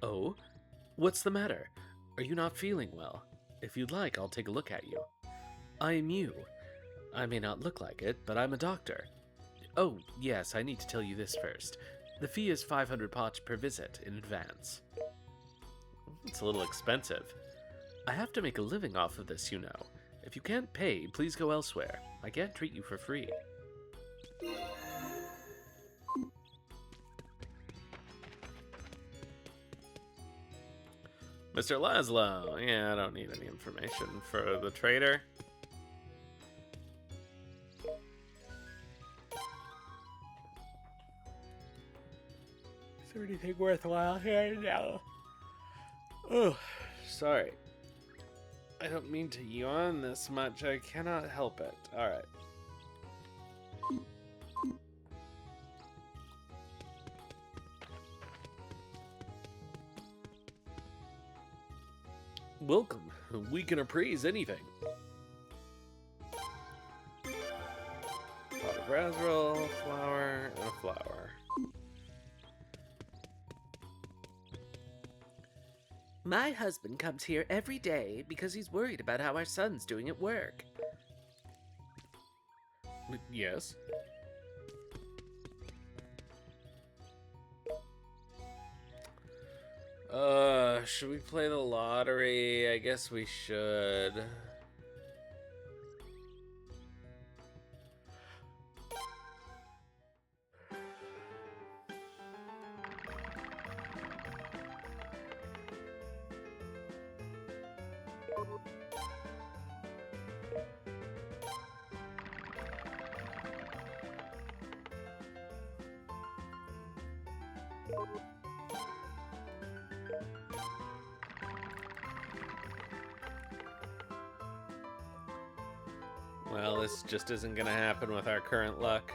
Oh? What's the matter? Are you not feeling well? If you'd like, I'll take a look at you. I am you. I may not look like it, but I'm a doctor. Oh, yes, I need to tell you this first. The fee is 500 poch per visit in advance. It's a little expensive. I have to make a living off of this, you know. If you can't pay, please go elsewhere. I can't treat you for free. Mr. Lazlo. Yeah, I don't need any information for the trader. Is there anything worthwhile here? No. Oh, sorry. I don't mean to yawn this much. I cannot help it. Alright. Welcome. We can appraise anything. Pot of razzroll, flour, and a flower. My husband comes here every day because he's worried about how our son's doing at work. Yes? Should we play the lottery? I guess we should. Well, this just isn't gonna happen with our current luck.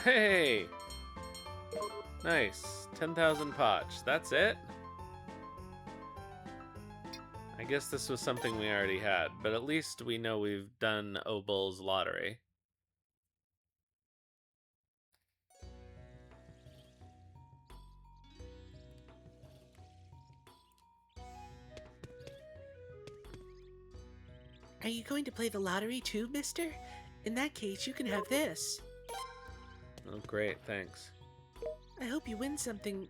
Hey! Nice. 10,000 poch. That's it? I guess this was something we already had, but at least we know we've done Obel's lottery. Are you going to play the lottery too, mister? In that case, you can have this. Oh, great. Thanks. I hope you win something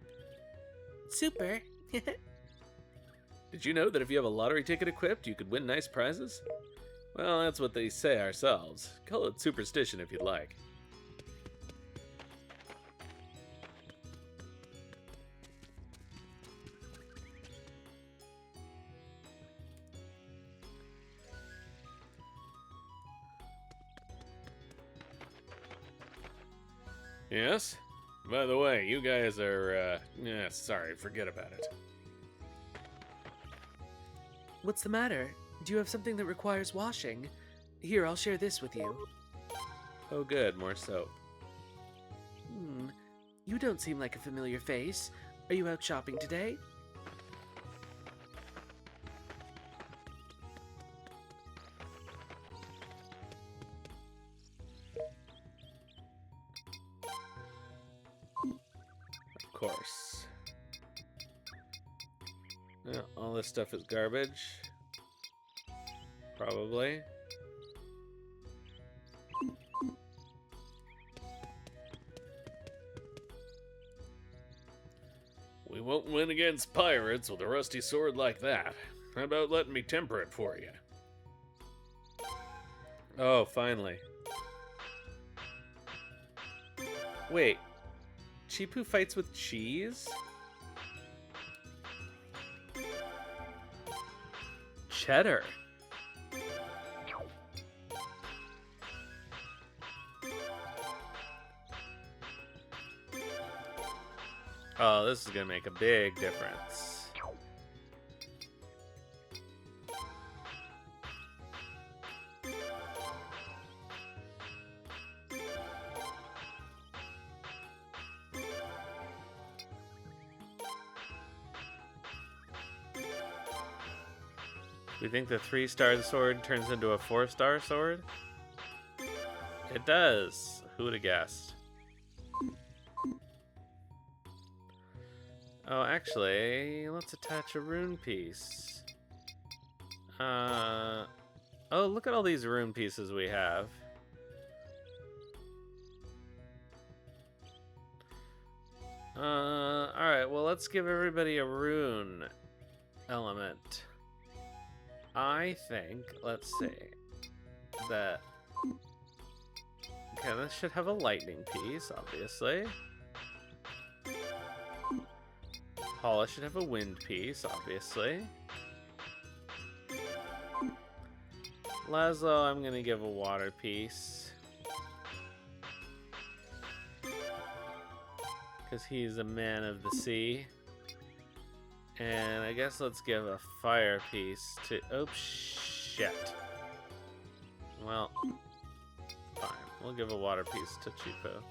super. Did you know that if you have a lottery ticket equipped, you could win nice prizes? Well, that's what they say ourselves. Call it superstition if you'd like. Yes? By the way, you guys are, yeah, sorry, forget about it. What's the matter? Do you have something that requires washing? Here, I'll share this with you. Oh good, more soap. You don't seem like a familiar face. Are you out shopping today? Of course. Yeah, all this stuff is garbage. Probably. We won't win against pirates with a rusty sword like that. How about letting me temper it for you? Oh, finally. Wait. Chipu fights with cheese? Cheddar. Oh, this is gonna make a big difference. Do you think the 3-star sword turns into a 4-star sword? It does. Who would have guessed? Oh, actually, let's attach a rune piece. Oh, look at all these rune pieces we have. Alright, well, let's give everybody a rune element. I think, let's see, that... Okay, this should have a lightning piece, obviously. Paula should have a wind piece, obviously. Lazlo, I'm gonna give a water piece. Because he's a man of the sea. And I guess let's give a fire piece to... Oh, shit. Well, fine. We'll give a water piece to Chipo.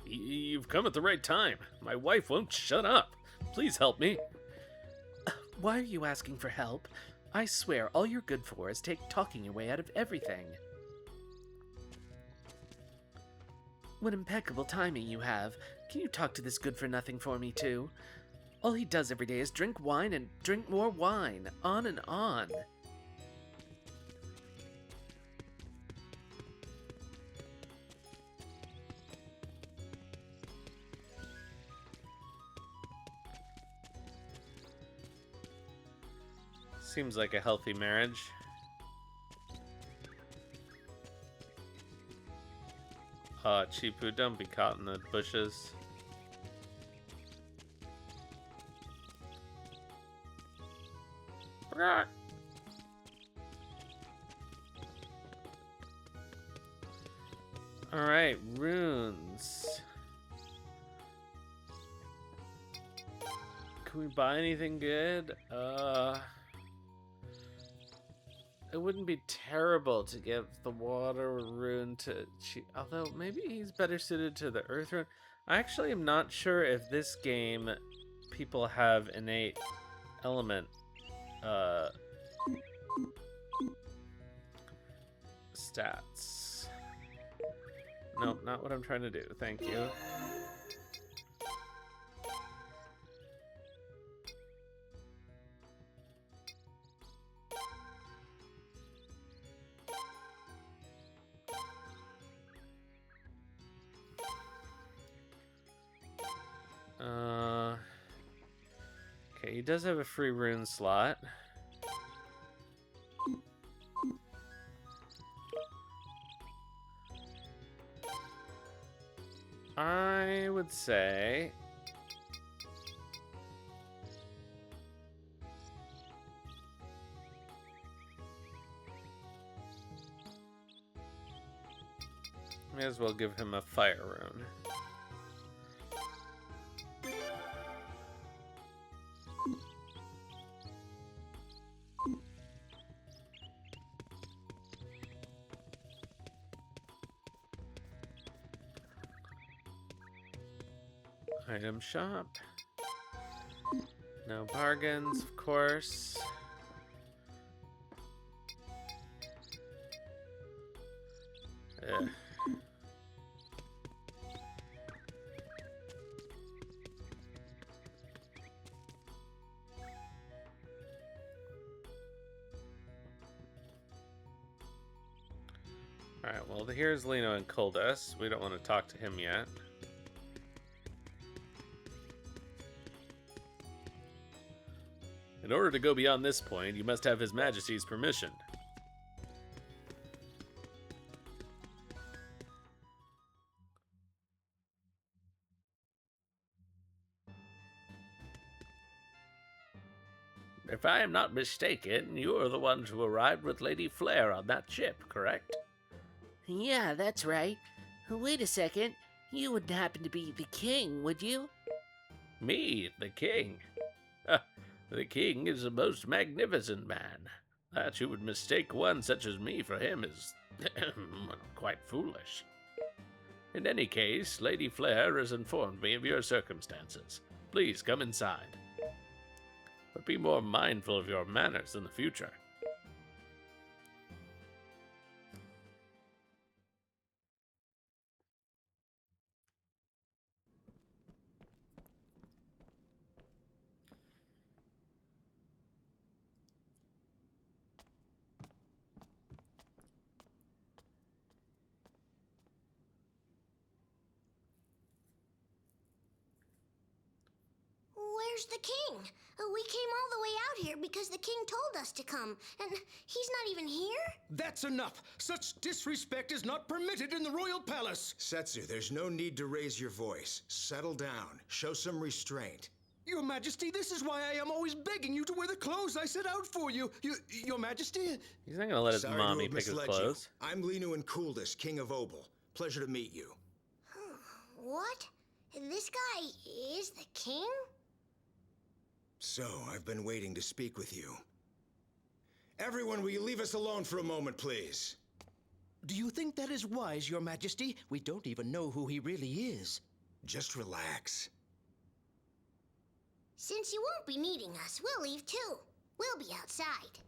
You've come at the right time. My wife won't shut up. Please help me. Why are you asking for help? I swear all you're good for is talking your way out of everything. What impeccable timing you have. Can you talk to this good-for-nothing for me, too? All he does every day is drink wine and drink more wine. On and on. Seems like a healthy marriage. Chipu, don't be caught in the bushes. Alright, runes. Can we buy anything good? It wouldn't be terrible to give the water rune to although maybe he's better suited to the earth rune. I actually am not sure if this game people have innate element stats. Nope, not what I'm trying to do. Thank you. Okay, he does have a free rune slot. I would say may as well give him a fire rune. Item shop. No bargains, of course. Ugh. Alright, well, here's Lino and Kuldus. We don't want to talk to him yet. In order to go beyond this point, you must have His Majesty's permission. If I am not mistaken, you are the ones who arrived with Lady Flare on that ship, correct? Yeah, that's right. Wait a second. You wouldn't happen to be the king, would you? Me, the king? The king is a most magnificent man. That you would mistake one such as me for him is quite foolish. In any case, Lady Flare has informed me of your circumstances. Please come inside. But be more mindful of your manners in the future. Where's the king? We came all the way out here because the king told us to come, and he's not even here? That's enough! Such disrespect is not permitted in the royal palace! Setsu, there's no need to raise your voice. Settle down. Show some restraint. Your Majesty, this is why I am always begging you to wear the clothes I set out for you. Your Majesty? He's not gonna let his Sorry mommy to have pick his misled clothes. You. I'm Lino and Kuldus, King of Obel. Pleasure to meet you. What? This guy is the king? So, I've been waiting to speak with you. Everyone, will you leave us alone for a moment, please? Do you think that is wise, Your Majesty? We don't even know who he really is. Just relax. Since you won't be needing us, we'll leave too. We'll be outside.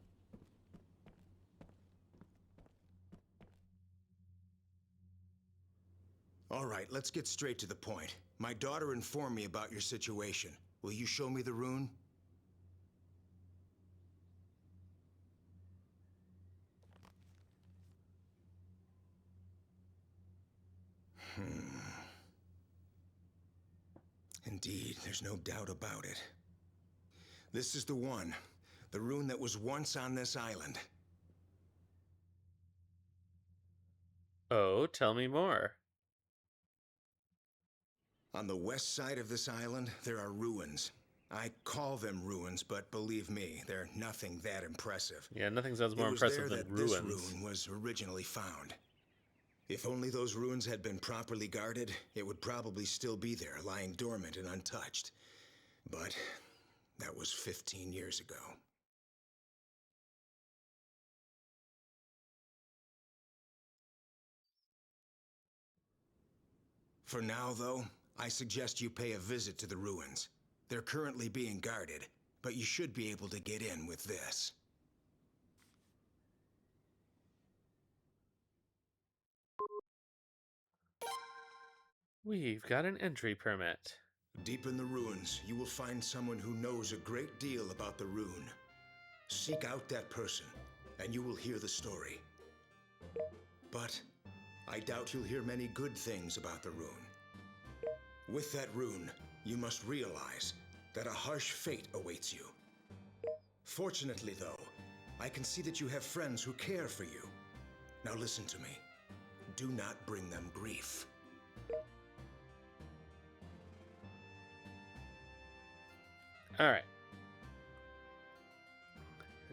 All right, let's get straight to the point. My daughter informed me about your situation. Will you show me the rune? Indeed, there's no doubt about it. This is the one. The rune that was once on this island. Oh, tell me more. On the west side of this island, there are ruins. I call them ruins, but believe me, they're nothing that impressive. Yeah, nothing sounds more impressive than ruins. This rune was originally found. If only those ruins had been properly guarded, it would probably still be there, lying dormant and untouched. But that was 15 years ago. For now, though, I suggest you pay a visit to the ruins. They're currently being guarded, but you should be able to get in with this. We've got an entry permit. Deep in the ruins, you will find someone who knows a great deal about the rune. Seek out that person, and you will hear the story. But I doubt you'll hear many good things about the rune. With that rune, you must realize that a harsh fate awaits you. Fortunately, though, I can see that you have friends who care for you. Now listen to me. Do not bring them grief. All right.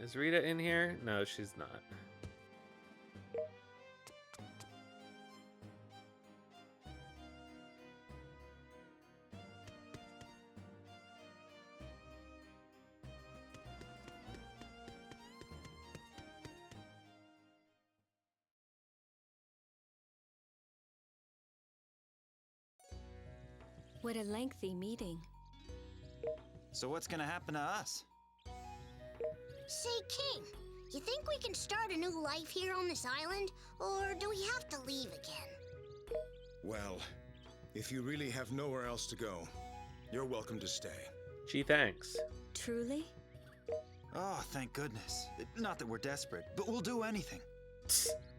Is Rita in here? No, she's not. What a lengthy meeting. So what's gonna happen to us? Say, King, you think we can start a new life here on this island, or do we have to leave again? Well, if you really have nowhere else to go, you're welcome to stay. She thanks. Truly? Oh, thank goodness. Not that we're desperate, but we'll do anything.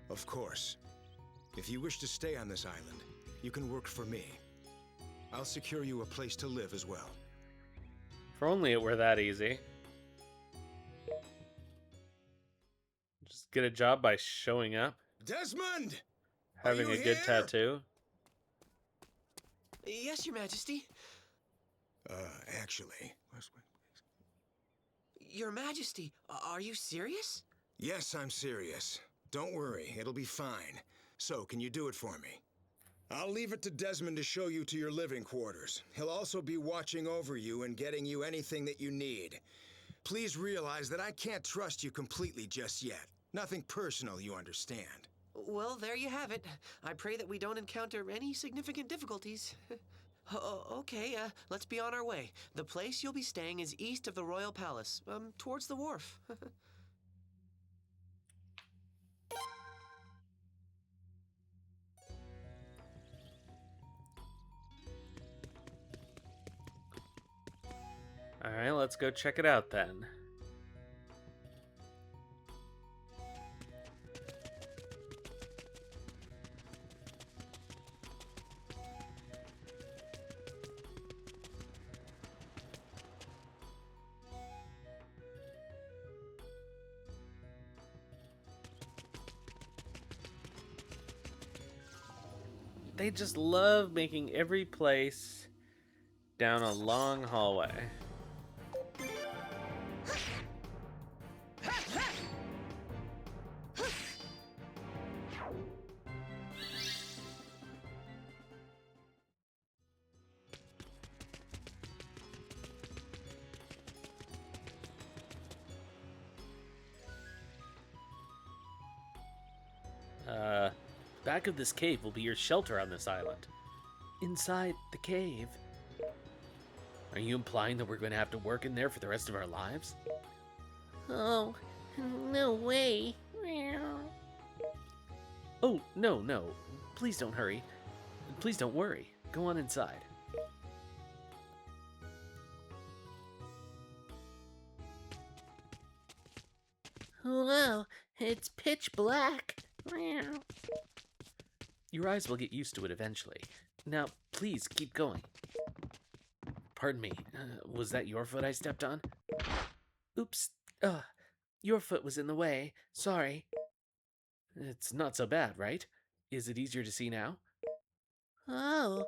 Of course. If you wish to stay on this island, you can work for me. I'll secure you a place to live as well. If only it were that easy. Just get a job by showing up, Desmond! having Are a you good here? tattoo. Yes, Your Majesty. Actually... Your Majesty, are you serious? Yes, I'm serious. Don't worry, it'll be fine. So, can you do it for me? I'll leave it to Desmond to show you to your living quarters. He'll also be watching over you and getting you anything that you need. Please realize that I can't trust you completely just yet. Nothing personal, you understand. Well, there you have it. I pray that we don't encounter any significant difficulties. Okay, let's be on our way. The place you'll be staying is east of the Royal Palace, towards the wharf. Alright, let's go check it out then. They just love making every place down a long hallway. Back of this cave will be your shelter on this island. Inside the cave? Are you implying that we're going to have to work in there for the rest of our lives? Oh, no way. Oh, no. Please don't hurry. Please don't worry. Go on inside. Whoa, it's pitch black. Your eyes will get used to it eventually. Now, please keep going. Pardon me, was that your foot I stepped on? Oops, your foot was in the way. Sorry. It's not so bad, right? Is it easier to see now? Oh.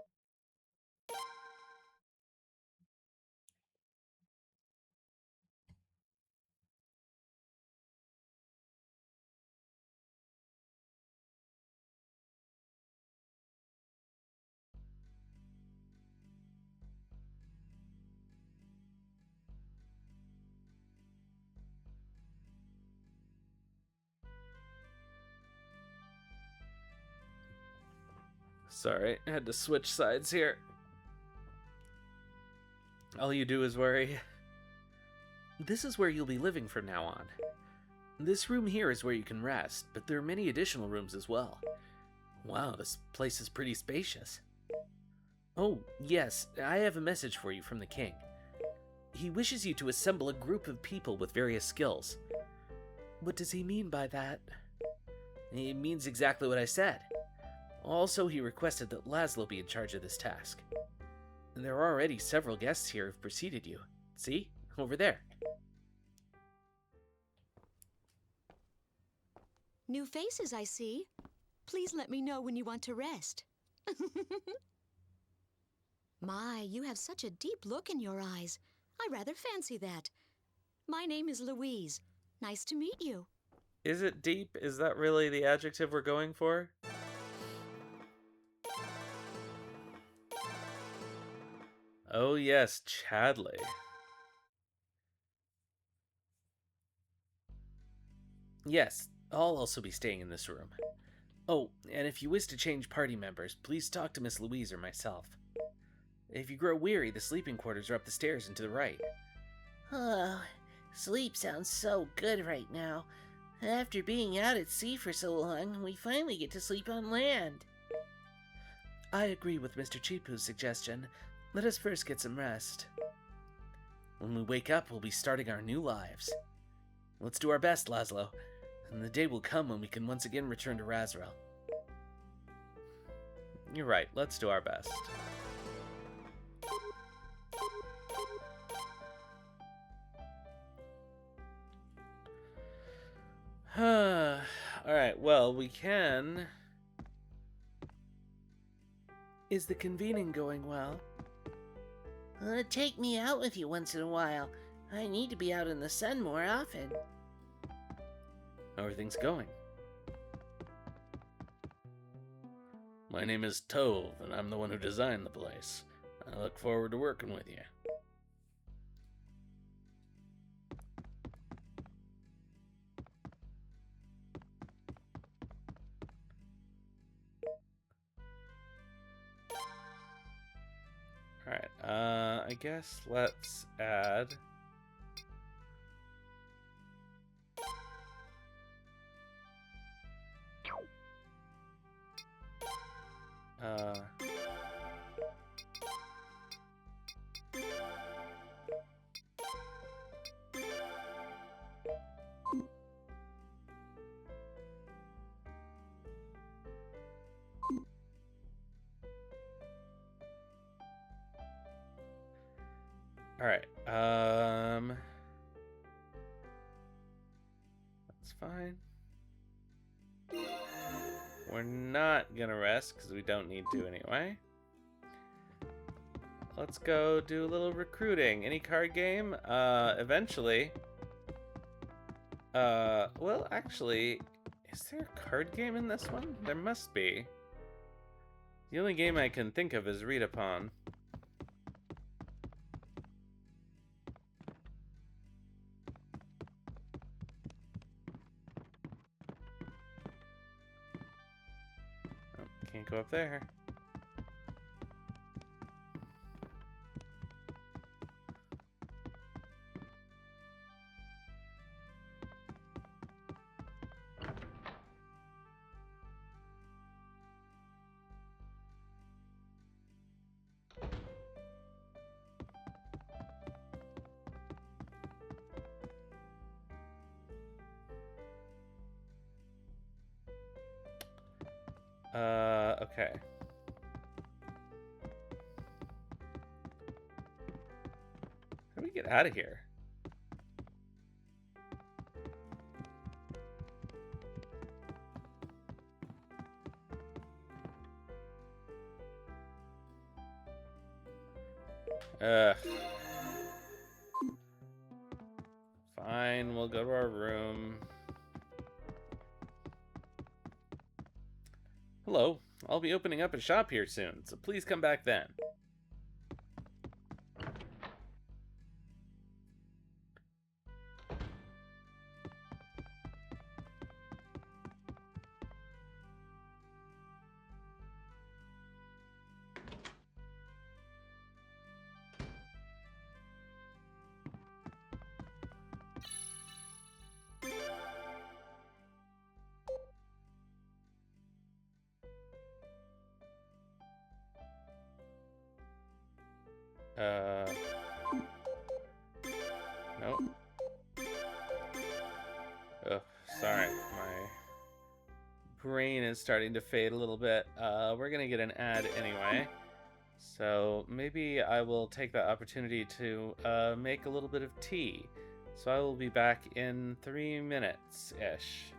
Sorry, I had to switch sides here. All you do is worry. This is where you'll be living from now on. This room here is where you can rest, but there are many additional rooms as well. Wow, this place is pretty spacious. Oh, yes, I have a message for you from the king. He wishes you to assemble a group of people with various skills. What does he mean by that? He means exactly what I said. Also, he requested that Lazlo be in charge of this task. There are already several guests here who've preceded you. See? Over there. New faces, I see. Please let me know when you want to rest. My, you have such a deep look in your eyes. I rather fancy that. My name is Louise. Nice to meet you. Is it deep? Is that really the adjective we're going for? Oh yes, Chadley. Yes, I'll also be staying in this room. Oh, and if you wish to change party members, please talk to Miss Louise or myself. If you grow weary, the sleeping quarters are up the stairs and to the right. Oh, sleep sounds so good right now. After being out at sea for so long, we finally get to sleep on land. I agree with Mr. Chipu's suggestion. Let us first get some rest. When we wake up, we'll be starting our new lives. Let's do our best, Lazlo, and the day will come when we can once again return to Razrel. You're right, let's do our best. Alright, well, we can... Is the convening going well? Take me out with you once in a while. I need to be out in the sun more often. How are things going? My name is Tove, and I'm the one who designed the place. I look forward to working with you. Alright, I guess let's add... Alright, that's fine. We're not gonna rest, because we don't need to anyway. Let's go do a little recruiting. Any card game? Eventually. Well, actually, is there a card game in this one? There must be. The only game I can think of is Read Upon. Can't go up there. Okay. How do we get out of here? Fine, we'll go to our room. Hello, I'll be opening up a shop here soon, so please come back then. Nope. Oh, sorry. My brain is starting to fade a little bit. We're gonna get an ad anyway. So maybe I will take the opportunity to make a little bit of tea. So I will be back in 3 minutes-ish.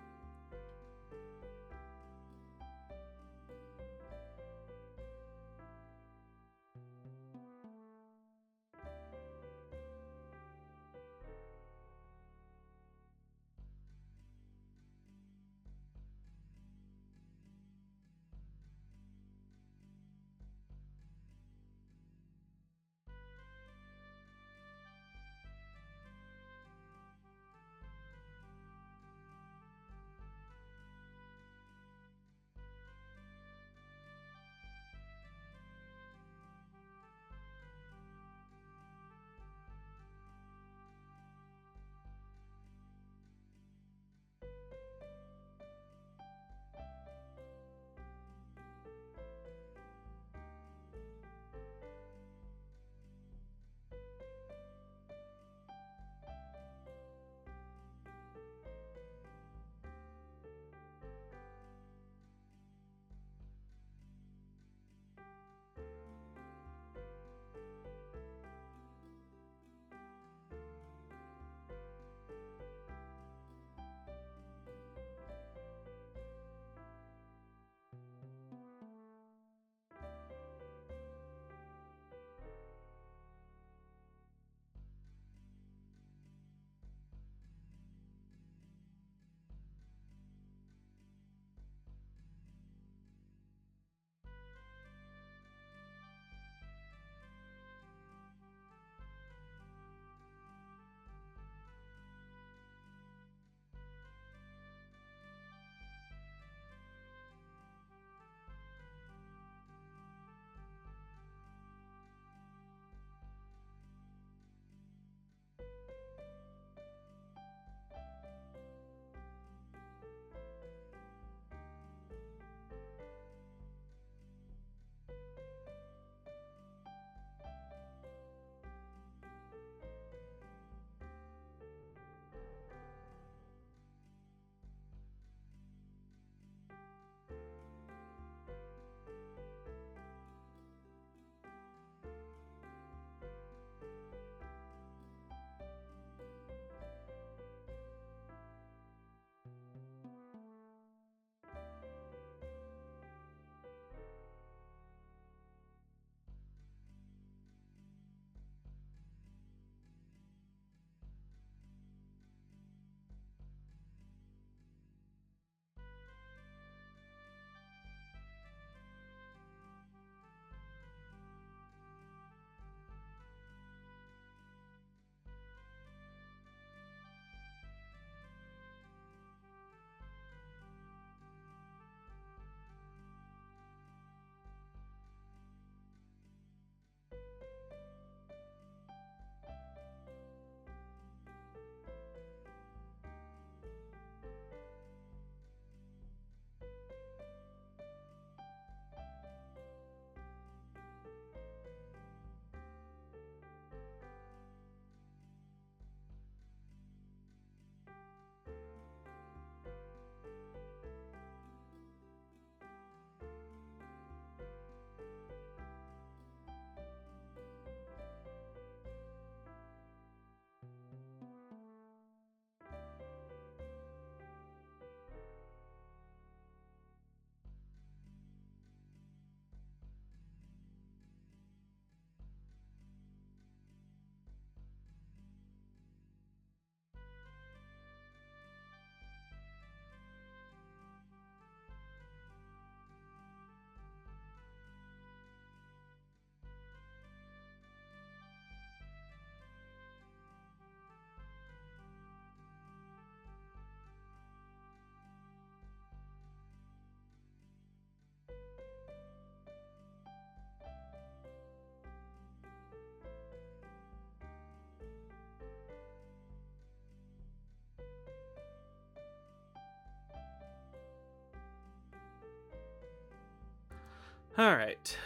Alright.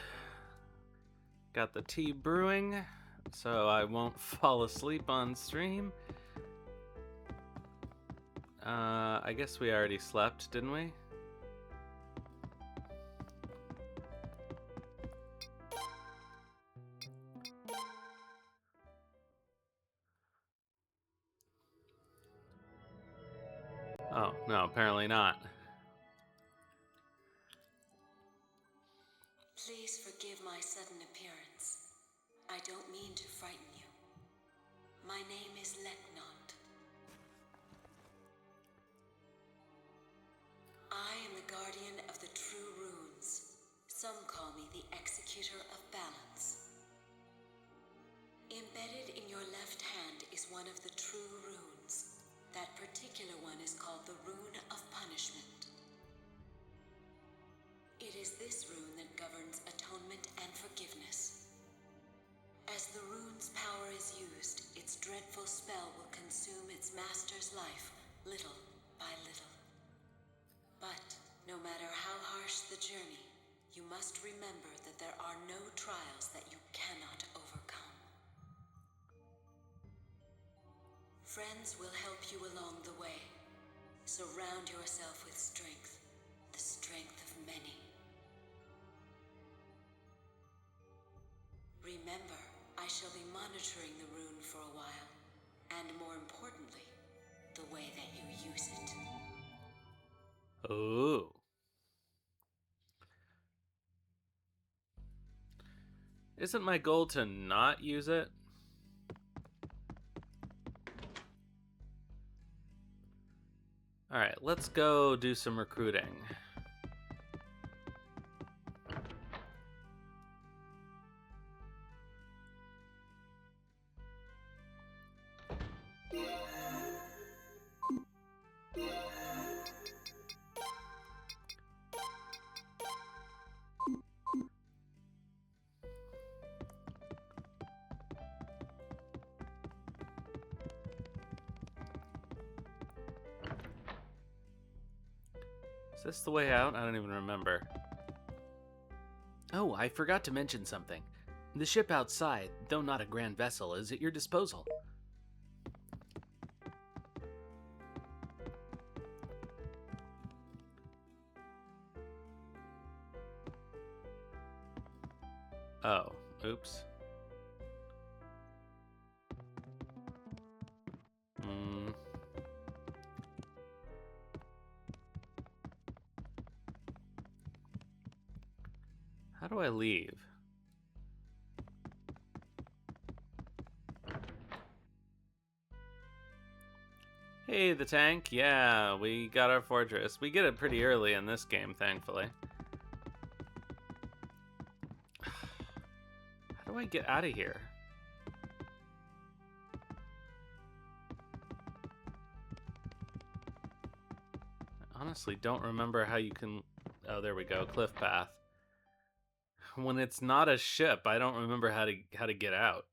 Got the tea brewing, so I won't fall asleep on stream. I guess we already slept, didn't we? Oh, no, apparently not. Please forgive my sudden appearance. I don't mean to frighten you. My name is Letnot. I am the guardian of the true runes. Some call me the executor of balance. Embedded in your left hand is one of the true runes. That particular one is called the Rune of Punishment. It is this rune that governs atonement and forgiveness. As the rune's power is used, its dreadful spell will consume its master's life, little by little. But no matter how harsh the journey, you must remember that there are no trials that you cannot overcome. Friends will help you along the way. Surround yourself with strength, the strength of many. Remember, I shall be monitoring the rune for a while, and more importantly, the way that you use it. Oh. Isn't my goal to not use it? Alright, let's go do some recruiting. Is this the way out? I don't even remember. Oh, I forgot to mention something. The ship outside, though not a grand vessel, is at your disposal. Oh, oops. How do I leave? Hey, the tank. Yeah, we got our fortress. We get it pretty early in this game, thankfully. How do I get out of here? I honestly don't remember how you can... Oh, there we go. Cliff path. When it's not a ship, I don't remember how to get out.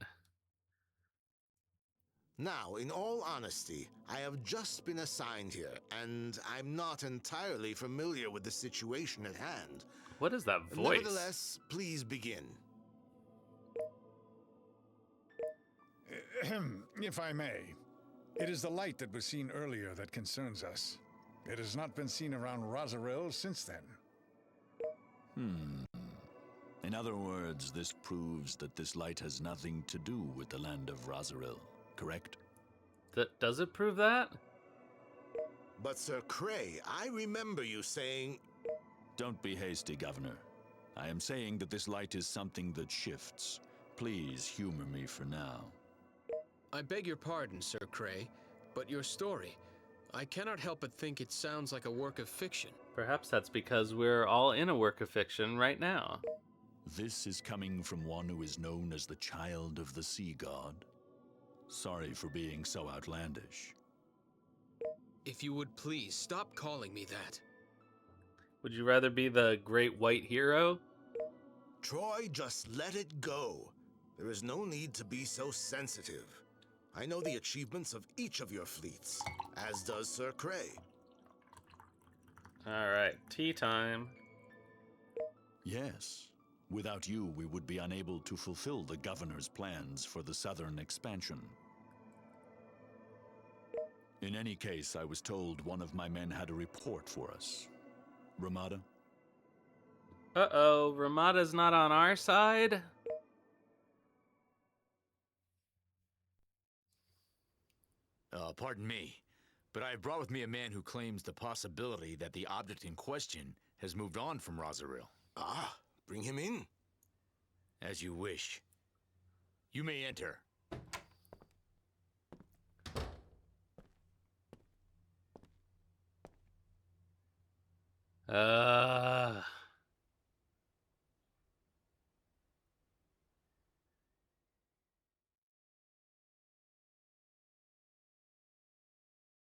Now, in all honesty, I have just been assigned here, and I'm not entirely familiar with the situation at hand. What is that voice? Nevertheless, please begin. If I may, it is the light that was seen earlier that concerns us. It has not been seen around Rosaril since then. In other words, this proves that this light has nothing to do with the land of Rosaril, correct? Does it prove that? But Sir Cray, I remember you saying... Don't be hasty, Governor. I am saying that this light is something that shifts. Please humor me for now. I beg your pardon, Sir Cray, but your story, I cannot help but think it sounds like a work of fiction. Perhaps that's because we're all in a work of fiction right now. This is coming from one who is known as the Child of the Sea God. Sorry for being so outlandish. If you would please stop calling me that. Would you rather be the great white hero? Troy, just let it go. There is no need to be so sensitive. I know the achievements of each of your fleets, as does Sir Cray. Alright, tea time. Yes. Without you, we would be unable to fulfill the governor's plans for the southern expansion. In any case, I was told one of my men had a report for us. Ramada? Uh-oh, Ramada's not on our side? Pardon me, but I have brought with me a man who claims the possibility that the object in question has moved on from Rosaril. Ah, bring him in. As you wish. You may enter.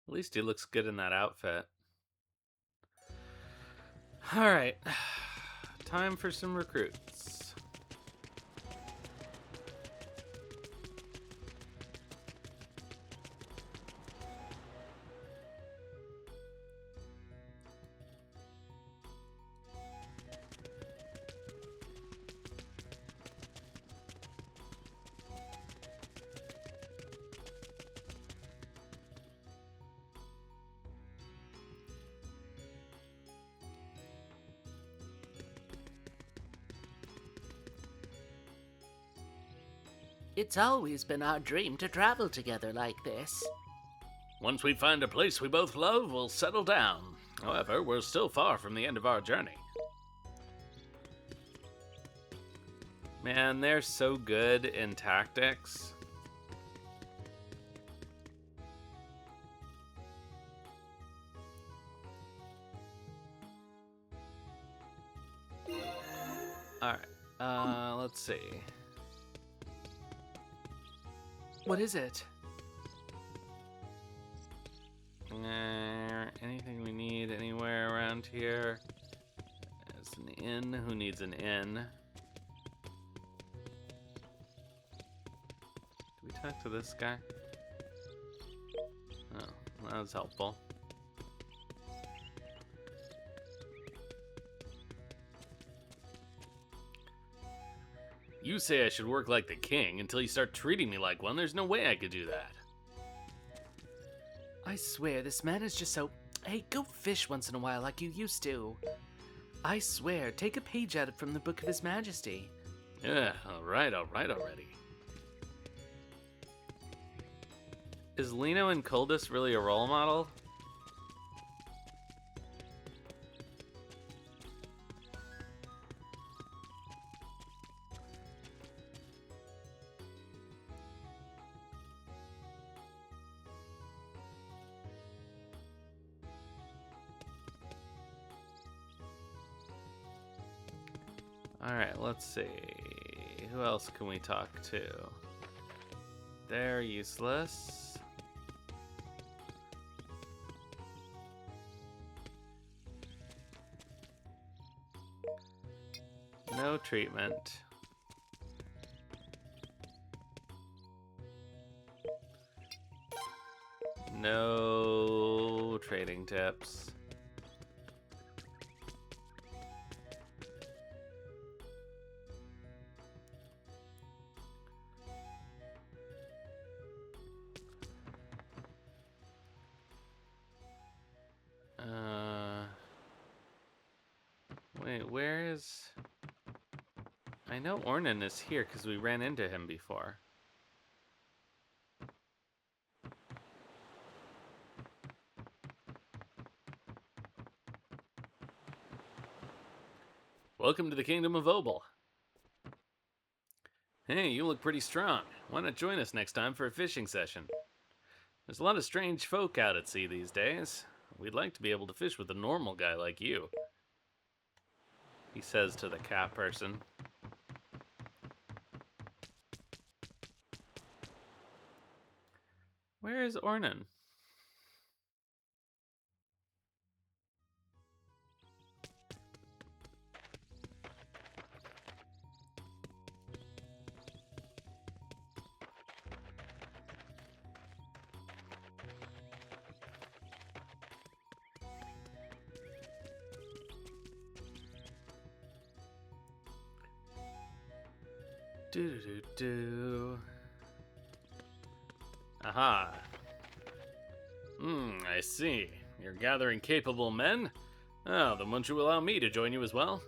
At least he looks good in that outfit. Alright. Time for some recruits. It's always been our dream to travel together like this. Once we find a place we both love, we'll settle down. However, we're still far from the end of our journey. Man, they're so good in tactics. Alright, let's see. What is it? Anything we need anywhere around here? There's an inn. Who needs an inn? Do we talk to this guy? Oh, that was helpful. You say I should work like the king until you start treating me like one. There's no way I could do that. I swear, this man is just so... Hey, go fish once in a while like you used to. I swear, take a page out from the Book of His Majesty. Yeah, alright already. Is Lino and Coldus really a role model? Alright, let's see. Who else can we talk to? They're useless. No treatment. No trading tips. Wait, where is... I know Ornan is here because we ran into him before. Welcome to the Kingdom of Obel. Hey, you look pretty strong. Why not join us next time for a fishing session? There's a lot of strange folk out at sea these days. We'd like to be able to fish with a normal guy like you. He says to the cat person. Where is Ornan? Do do do. Aha. I see. You're gathering capable men? Oh, then won't you allow me to join you as well?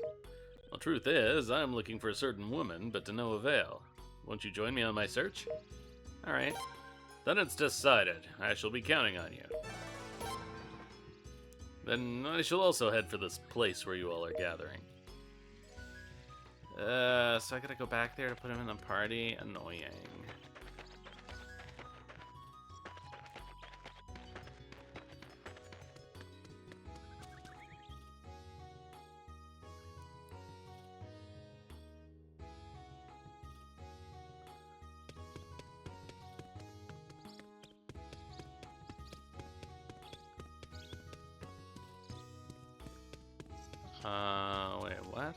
Well, truth is, I'm looking for a certain woman, but to no avail. Won't you join me on my search? Alright. Then it's decided. I shall be counting on you. Then I shall also head for this place where you all are gathering. So I gotta go back there to put him in the party? Annoying. Wait, what?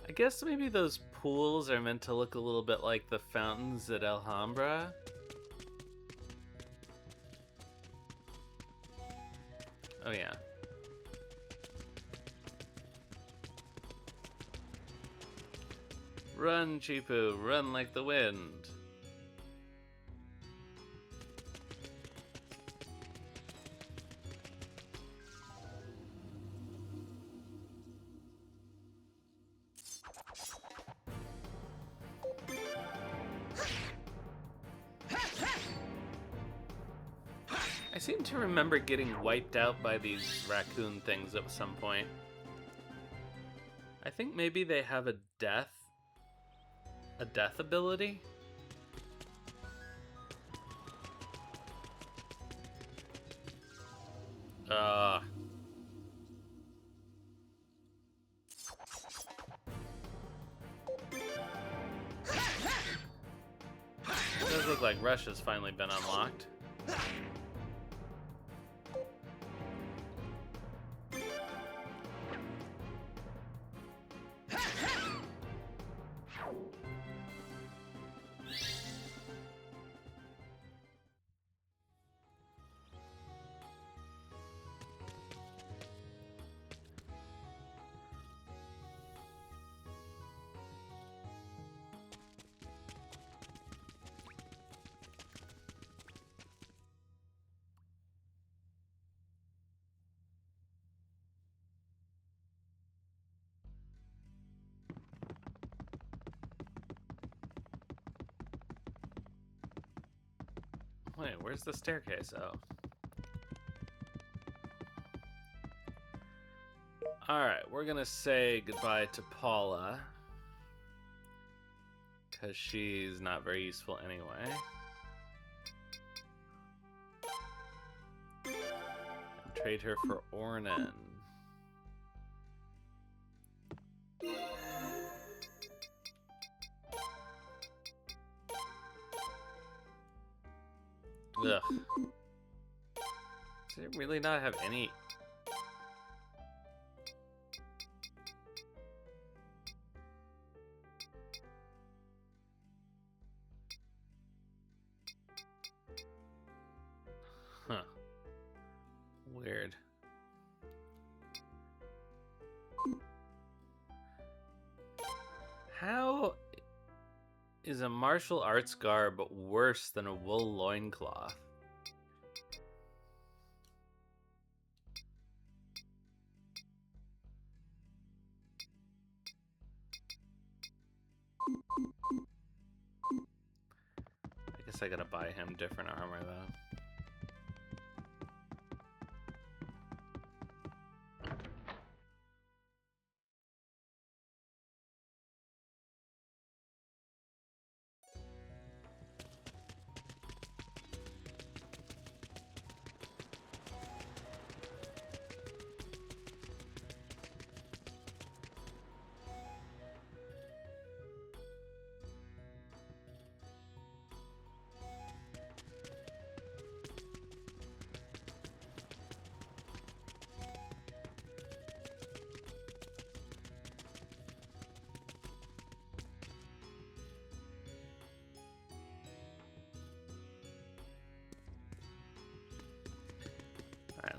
I guess maybe those pools are meant to look a little bit like the fountains at Alhambra. Oh yeah. Run, Chipu, run like the wind. I seem to remember getting wiped out by these raccoon things at some point. I think maybe they have a death ability? It does look like Russia's finally been unlocked. Wait, where's the staircase? Oh. Alright, we're gonna say goodbye to Paula. Because she's not very useful anyway. And trade her for Ornan. Ugh. Does it really not have any... Huh. Weird. How is a martial arts garb worse than a wool loincloth? I guess I gotta buy him different armor though.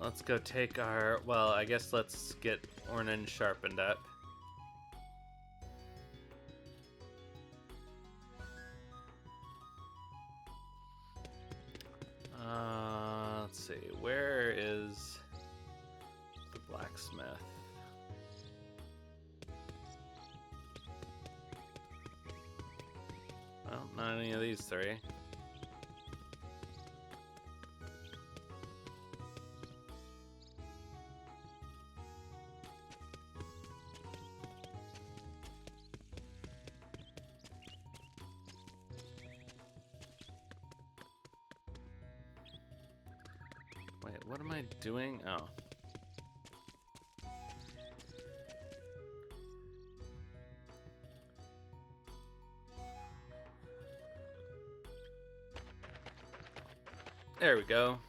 let's go take our... Well, I guess let's get Ornan sharpened up. Let's see. Where is the blacksmith? Well, not any of these three. Wait, what am I doing? Oh. There we go.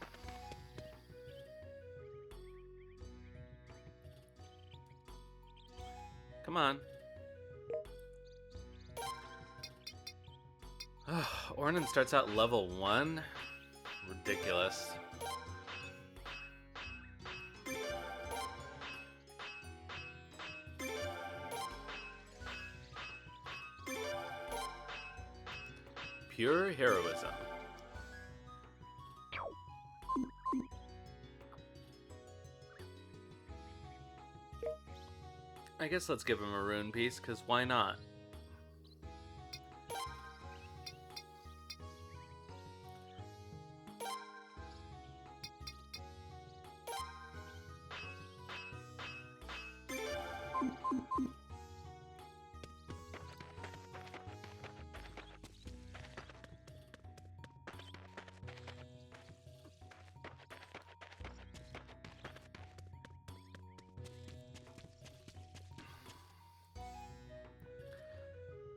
Come on. Ornan starts out level 1? Ridiculous. Pure heroism. I guess let's give him a rune piece, because why not?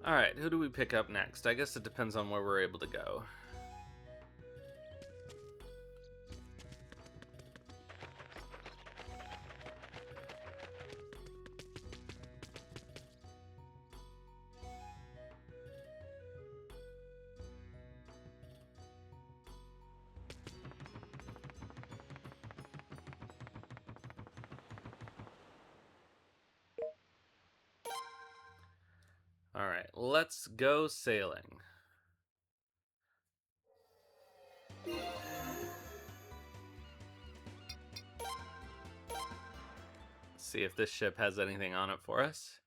Alright, who do we pick up next? I guess it depends on where we're able to go. Alright, let's go sailing. See if this ship has anything on it for us.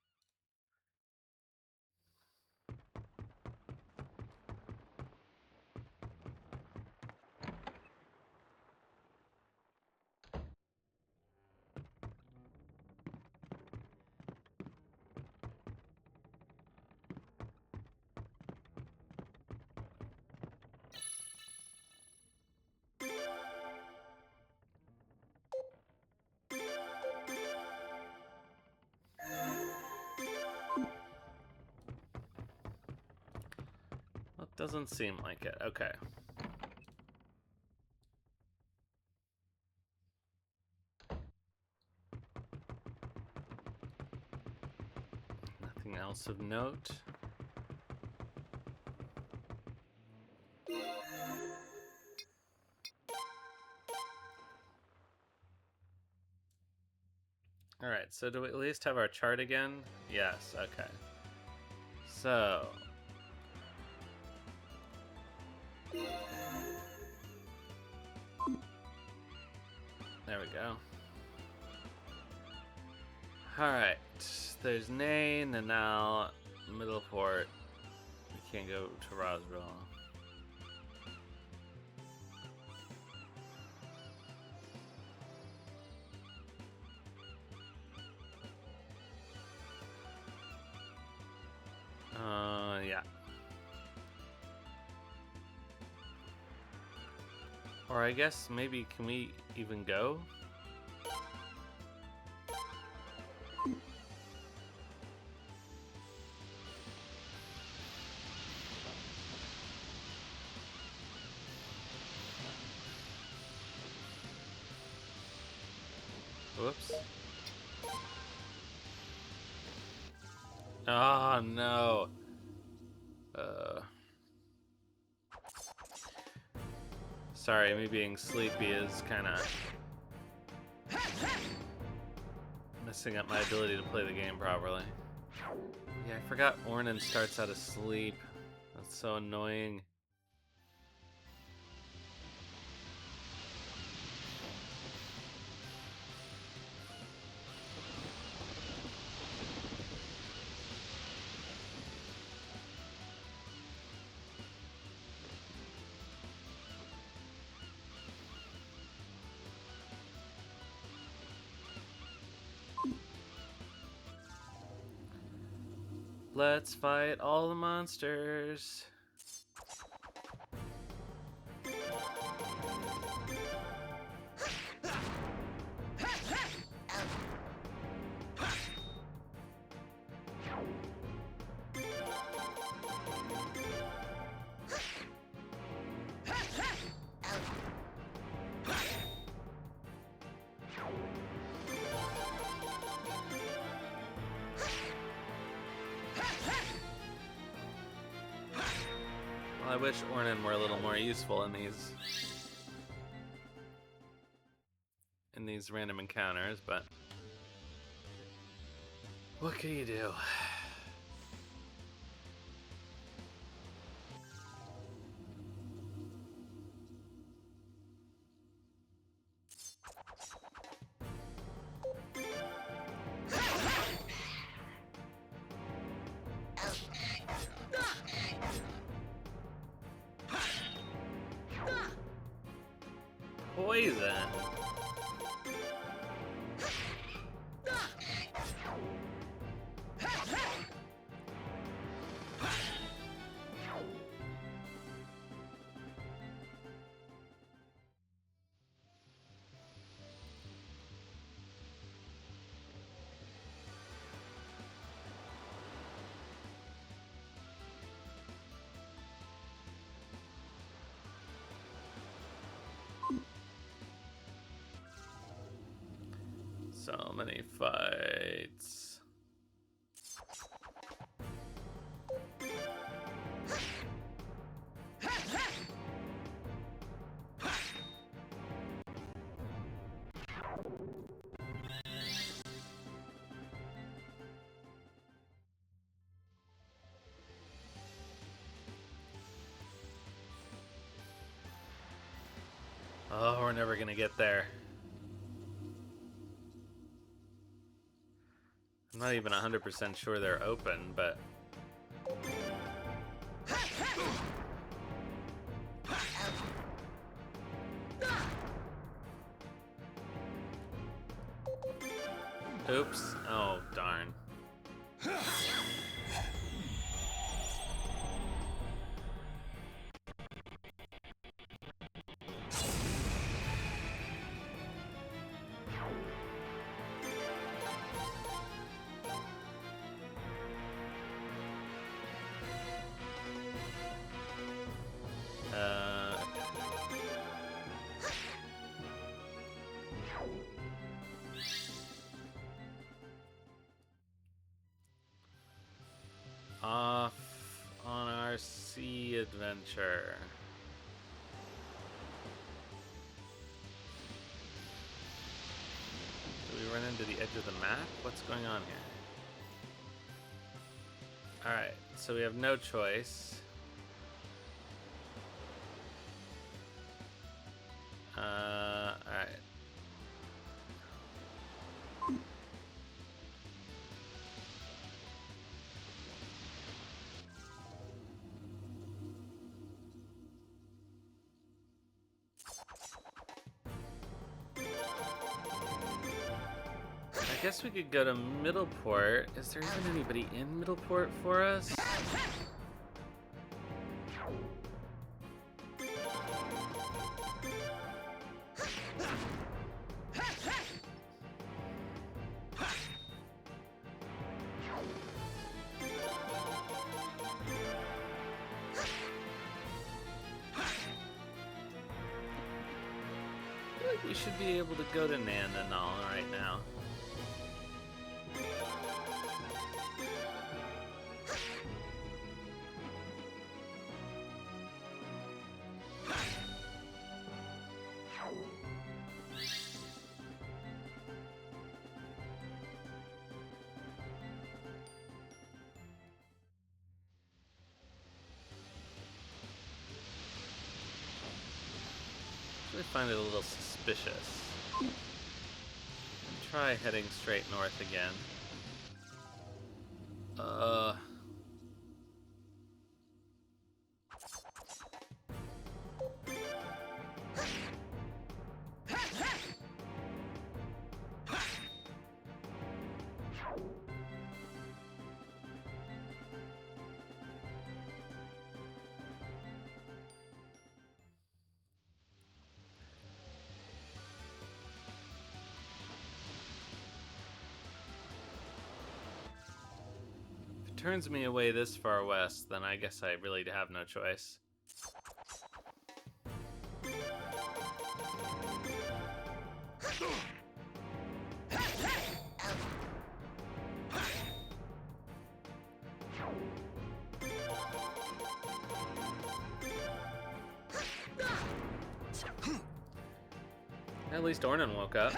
Well, it doesn't seem like it. Okay. Nothing else of note. Alright, so do we at least have our chart again? Yes, okay. So... there we go. Alright, there's Nain, and now Middleport. We can't go to Roswell. Yeah. Or I guess maybe, can we even go? Whoops. Oh no. Sorry, me being sleepy is kind of Messing up my ability to play the game properly. Yeah, I forgot Ornan starts out asleep. That's so annoying. Let's fight all the monsters. Well, I wish Ornan were a little more useful in these random encounters, but what can you do? Poison. So many fights. Oh, we're never gonna get there. I'm not even 100% sure they're open, but... Oops. Oh, darn. Off on our sea adventure. Do we run into the edge of the map? What's going on here? Alright, so we have no choice. Alright. I guess we could go to Middleport. Is there even anybody in Middleport for us? I feel like we should be able to go to Nandanal right now. find it a little suspicious. Try heading straight north again. Turns me away this far west, then I guess I really have no choice. At least Ornan woke up.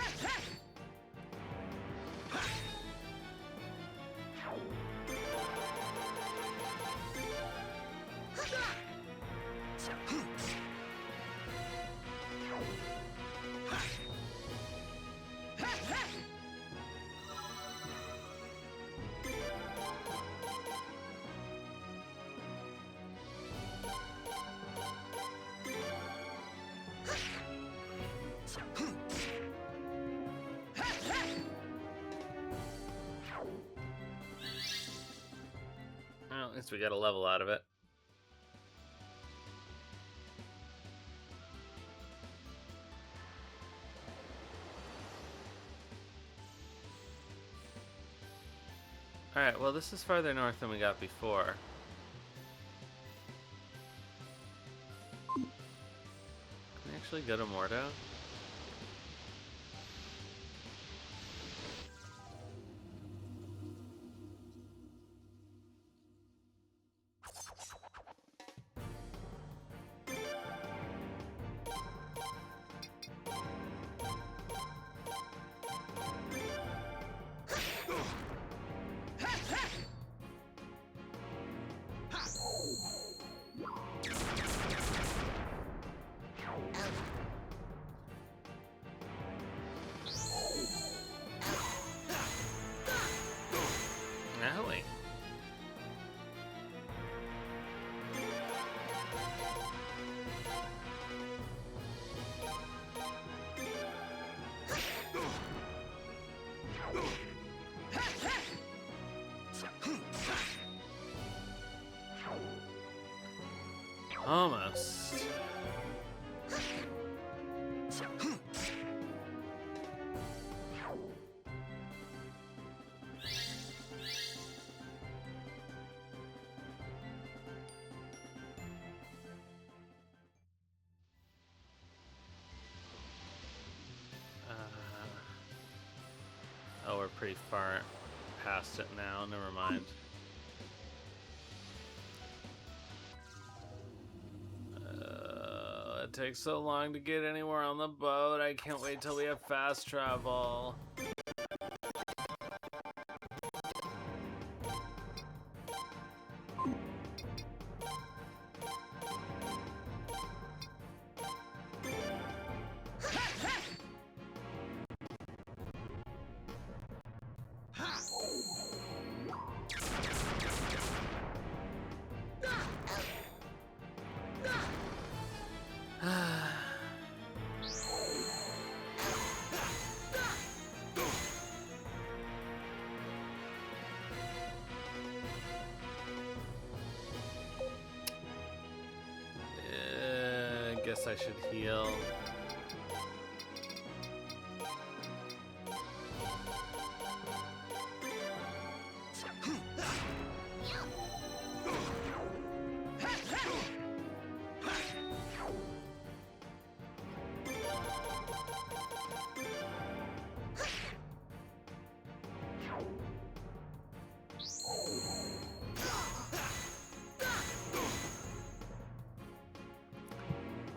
Well, at least we got a level out of it. Alright, well this is farther north than we got before. Can we actually go to Mordo? Owie. Almost. Oh, we're pretty far past it now. Never mind. It takes so long to get anywhere on the boat. I can't wait till we have fast travel. Guess I should heal.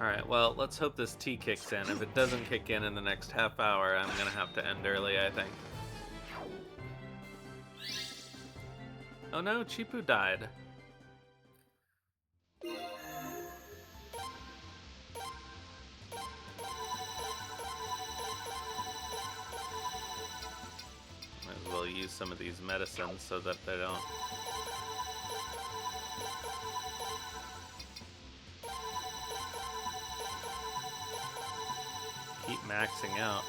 Alright, well, let's hope this tea kicks in. If it doesn't kick in the next half hour, I'm gonna have to end early, I think. Oh no, Chipu died. will use some of these medicines so that they don't keep maxing out.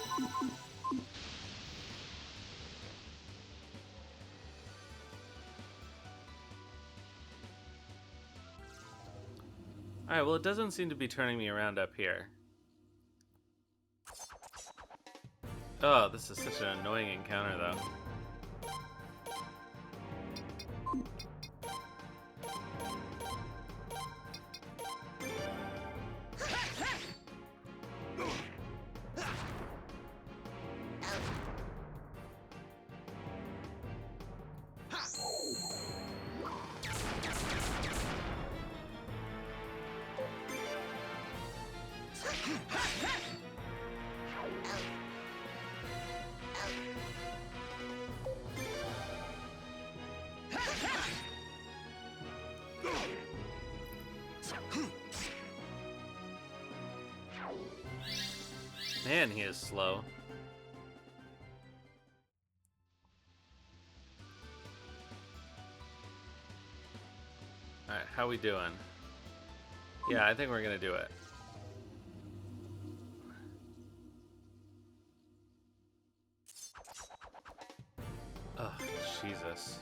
Alright, well, it doesn't seem to be turning me around up here. Oh, this is such an annoying encounter, though. Man, he is slow. Alright, how we doing? Yeah, I think we're gonna do it. Oh, Jesus.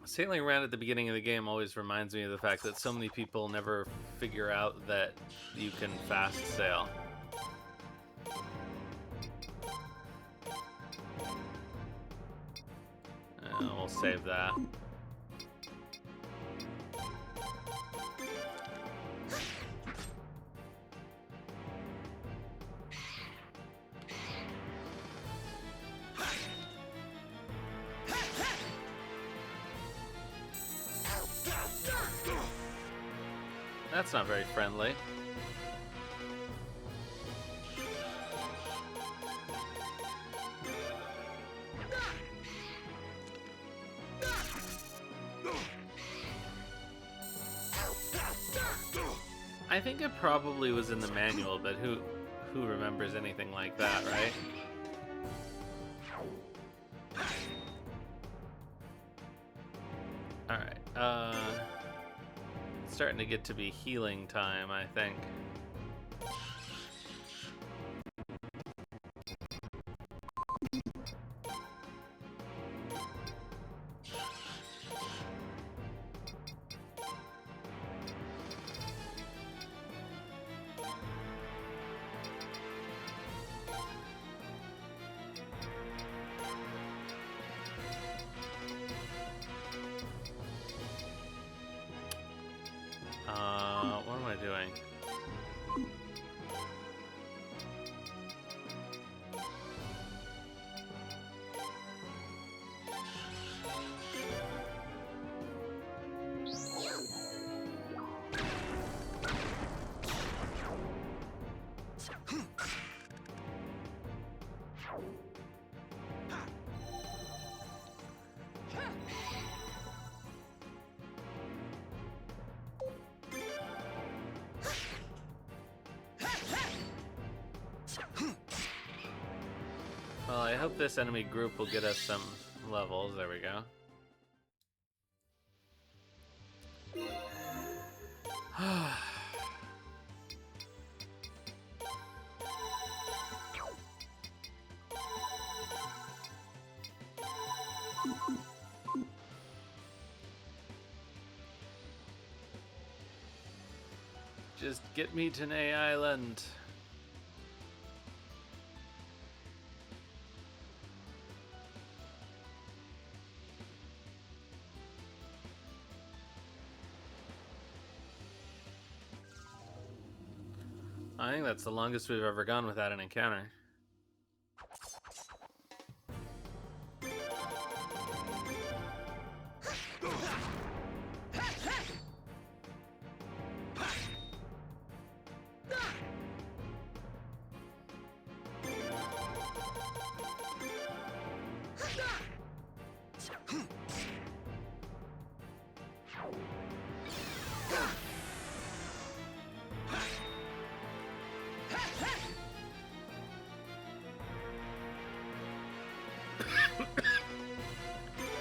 Sailing around at the beginning of the game always reminds me of the fact that so many people never figure out that you can fast sail. We'll save that. That's not very friendly. I think it probably was in the manual, but who remembers anything like that, right? Alright, it's starting to get to be healing time, I think. What am I doing? Well, I hope this enemy group will get us some levels. There we go. Just get me to Ney Island. I think that's the longest we've ever gone without an encounter.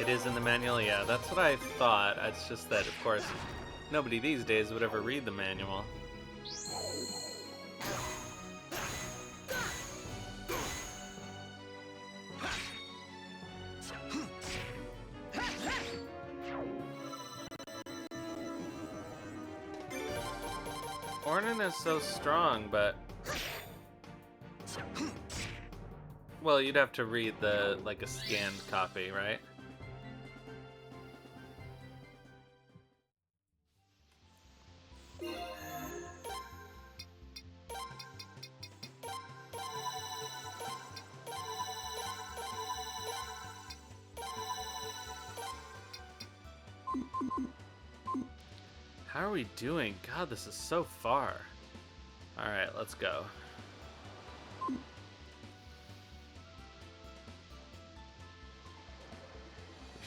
It is in the manual, yeah, that's what I thought. It's just that, of course, nobody these days would ever read the manual. Ornan is so strong, but... Well, you'd have to read the, like, a scanned copy, right? How are we doing? God, this is so far. Alright, let's go. We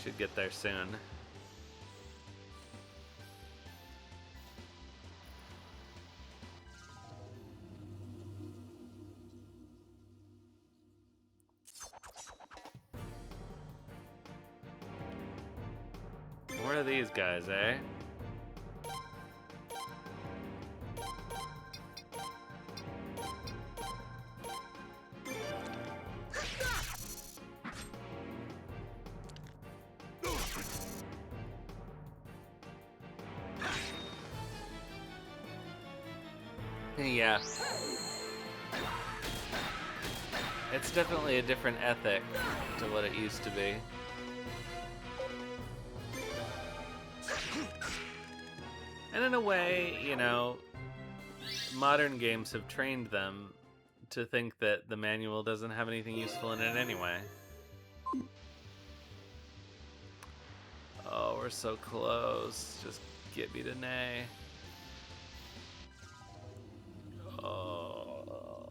should get there soon. What are these guys, eh? Yeah. It's definitely a different ethic to what it used to be. And in a way, you know, modern games have trained them to think that the manual doesn't have anything useful in it anyway. Oh, we're so close. Just get me to Ney. Oh.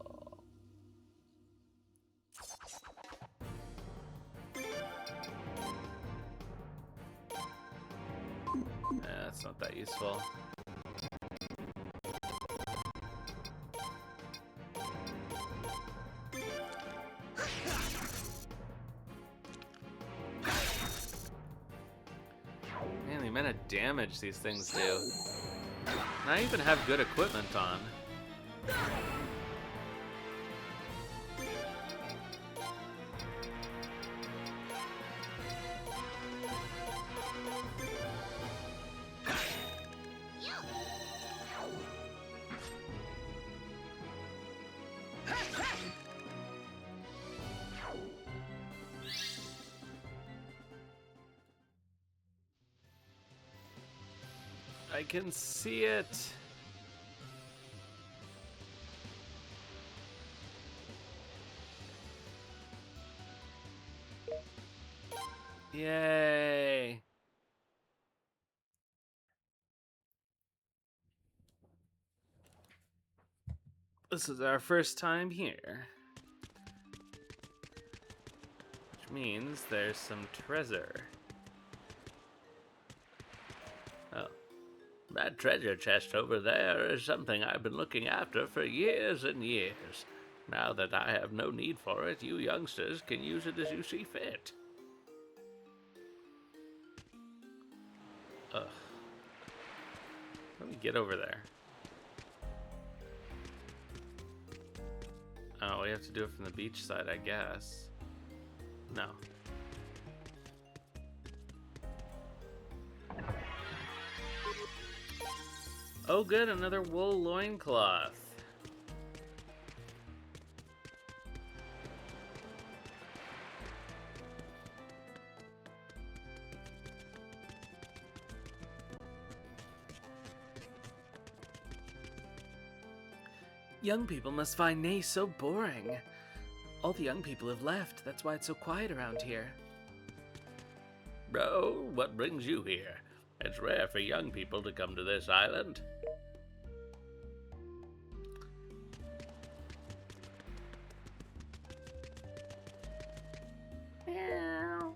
That's not that useful. Man, the amount of damage these things do. And I even have good equipment on. I can see it. Yay. This is our first time here. Which means there's some treasure. Oh. That treasure chest over there is something I've been looking after for years and years. Now that I have no need for it, you youngsters can use it as you see fit. Ugh. How do we get over there? Oh, we have to do it from the beach side, I guess. No. Oh good, another wool loincloth. Young people must find Nay so boring. All the young people have left. That's why it's so quiet around here. Bro, what brings you here? It's rare for young people to come to this island. Meow.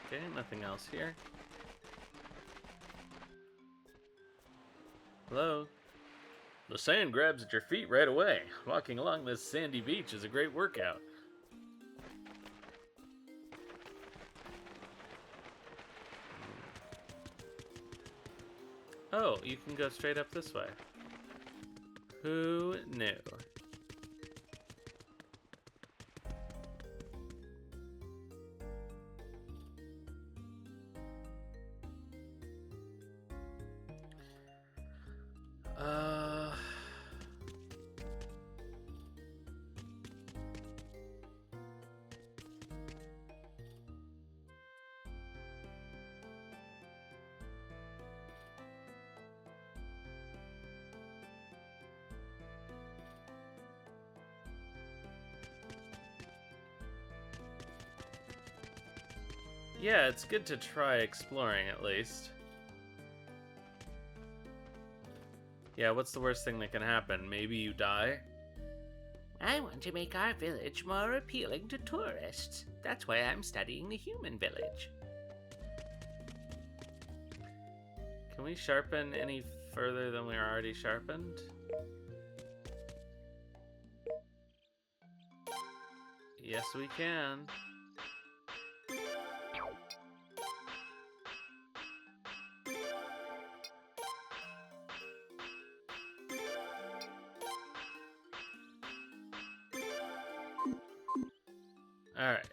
Okay, nothing else here. Hello? The sand grabs at your feet right away. Walking along this sandy beach is a great workout. Oh, you can go straight up this way. Who knew? Yeah, it's good to try exploring at least. Yeah, what's the worst thing that can happen? Maybe you die? I want to make our village more appealing to tourists. That's why I'm studying the human village. Can we sharpen any further than we are already sharpened? Yes, we can. Alright.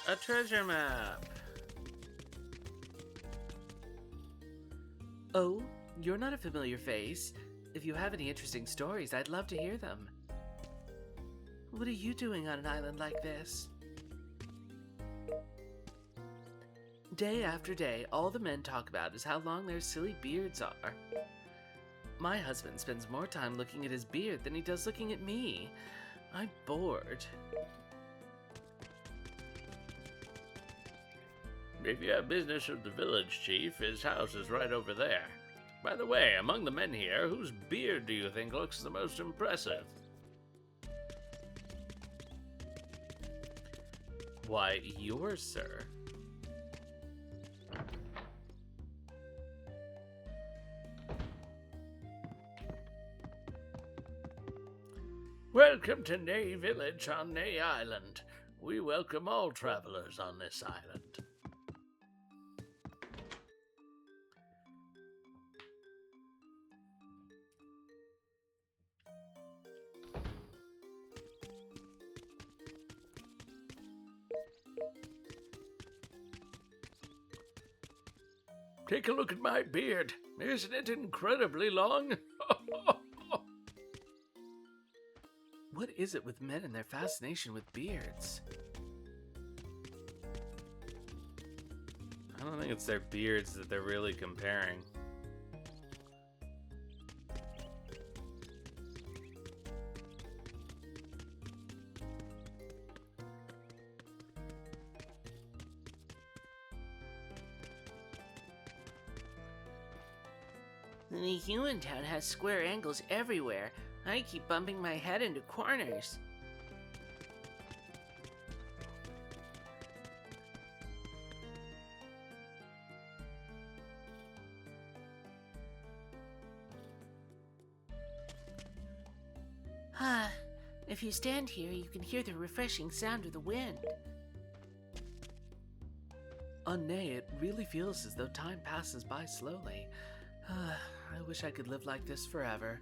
A treasure map. Oh, you're not a familiar face. If you have any interesting stories, I'd love to hear them. What are you doing on an island like this? Day after day, all the men talk about is how long their silly beards are. My husband spends more time looking at his beard than he does looking at me. I'm bored. If you have business with the village chief, his house is right over there. By the way, among the men here, whose beard do you think looks the most impressive? Why, yours, sir. Welcome to Nay Village on Nay Island. We welcome all travelers on this island. Take a look at my beard. Isn't it incredibly long? What is it with men and their fascination with beards? I don't think it's their beards that they're really comparing. The human town has square angles everywhere. I keep bumping my head into corners. If you stand here, you can hear the refreshing sound of the wind. nay, it really feels as though time passes by slowly. I wish I could live like this forever.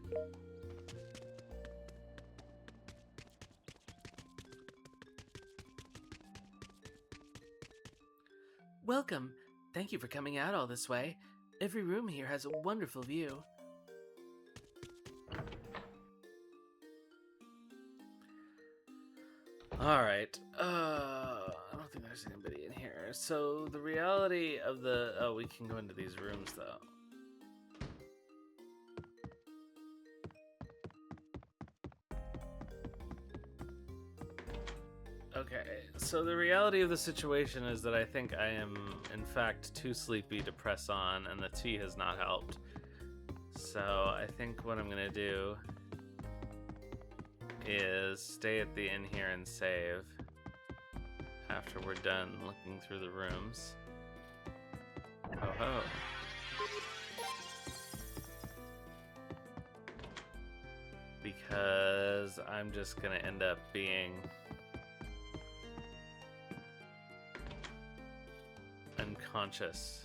Welcome. Thank you for coming out all this way. Every room here has a wonderful view. Alright, I don't think there's anybody in here. So the reality of the... Oh, we can go into these rooms, though. Okay, so the reality of the situation is that I think I am, in fact, too sleepy to press on, and the tea has not helped. So I think what I'm gonna do is stay at the inn here and save after we're done looking through the rooms. Oh ho. Because I'm just gonna end up being unconscious.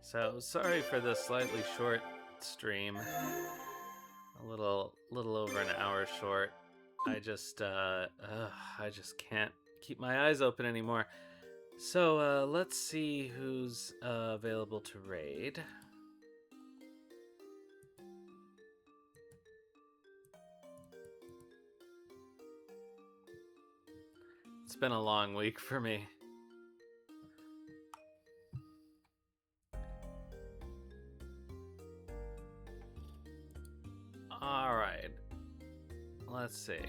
So sorry for the slightly short stream. A little over an hour short. I just can't keep my eyes open anymore. So let's see who's available to raid. It's been a long week for me. Alright. Let's see.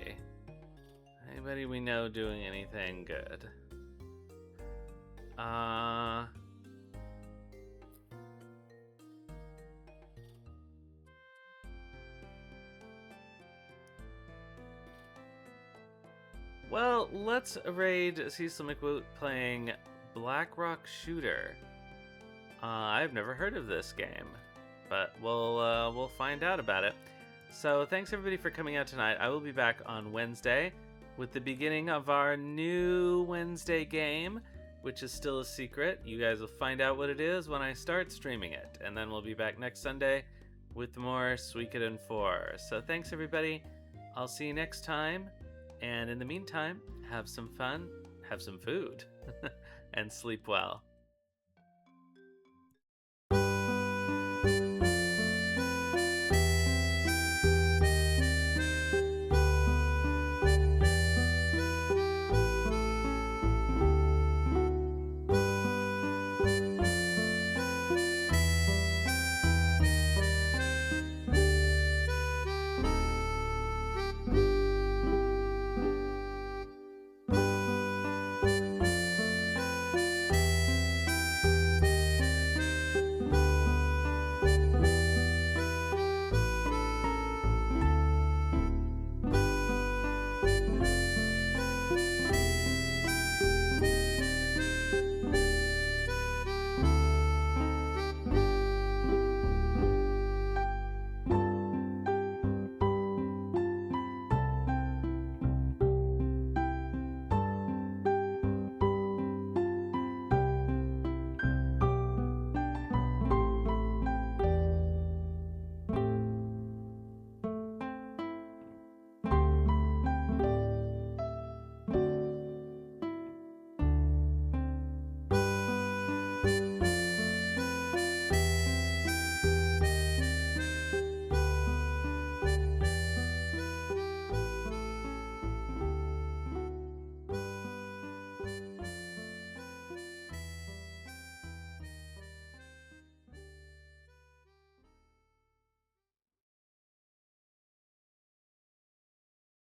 Anybody we know doing anything good? Well, let's raid Cecil McWoot playing Blackrock Shooter. I've never heard of this game, but we'll find out about it. So thanks everybody for coming out tonight. I will be back on Wednesday with the beginning of our new Wednesday game, which is still a secret. You guys will find out what it is when I start streaming it, and then we'll be back next Sunday with more Suikoden 4. So thanks everybody. I'll see you next time. And in the meantime, have some fun, have some food, and sleep well.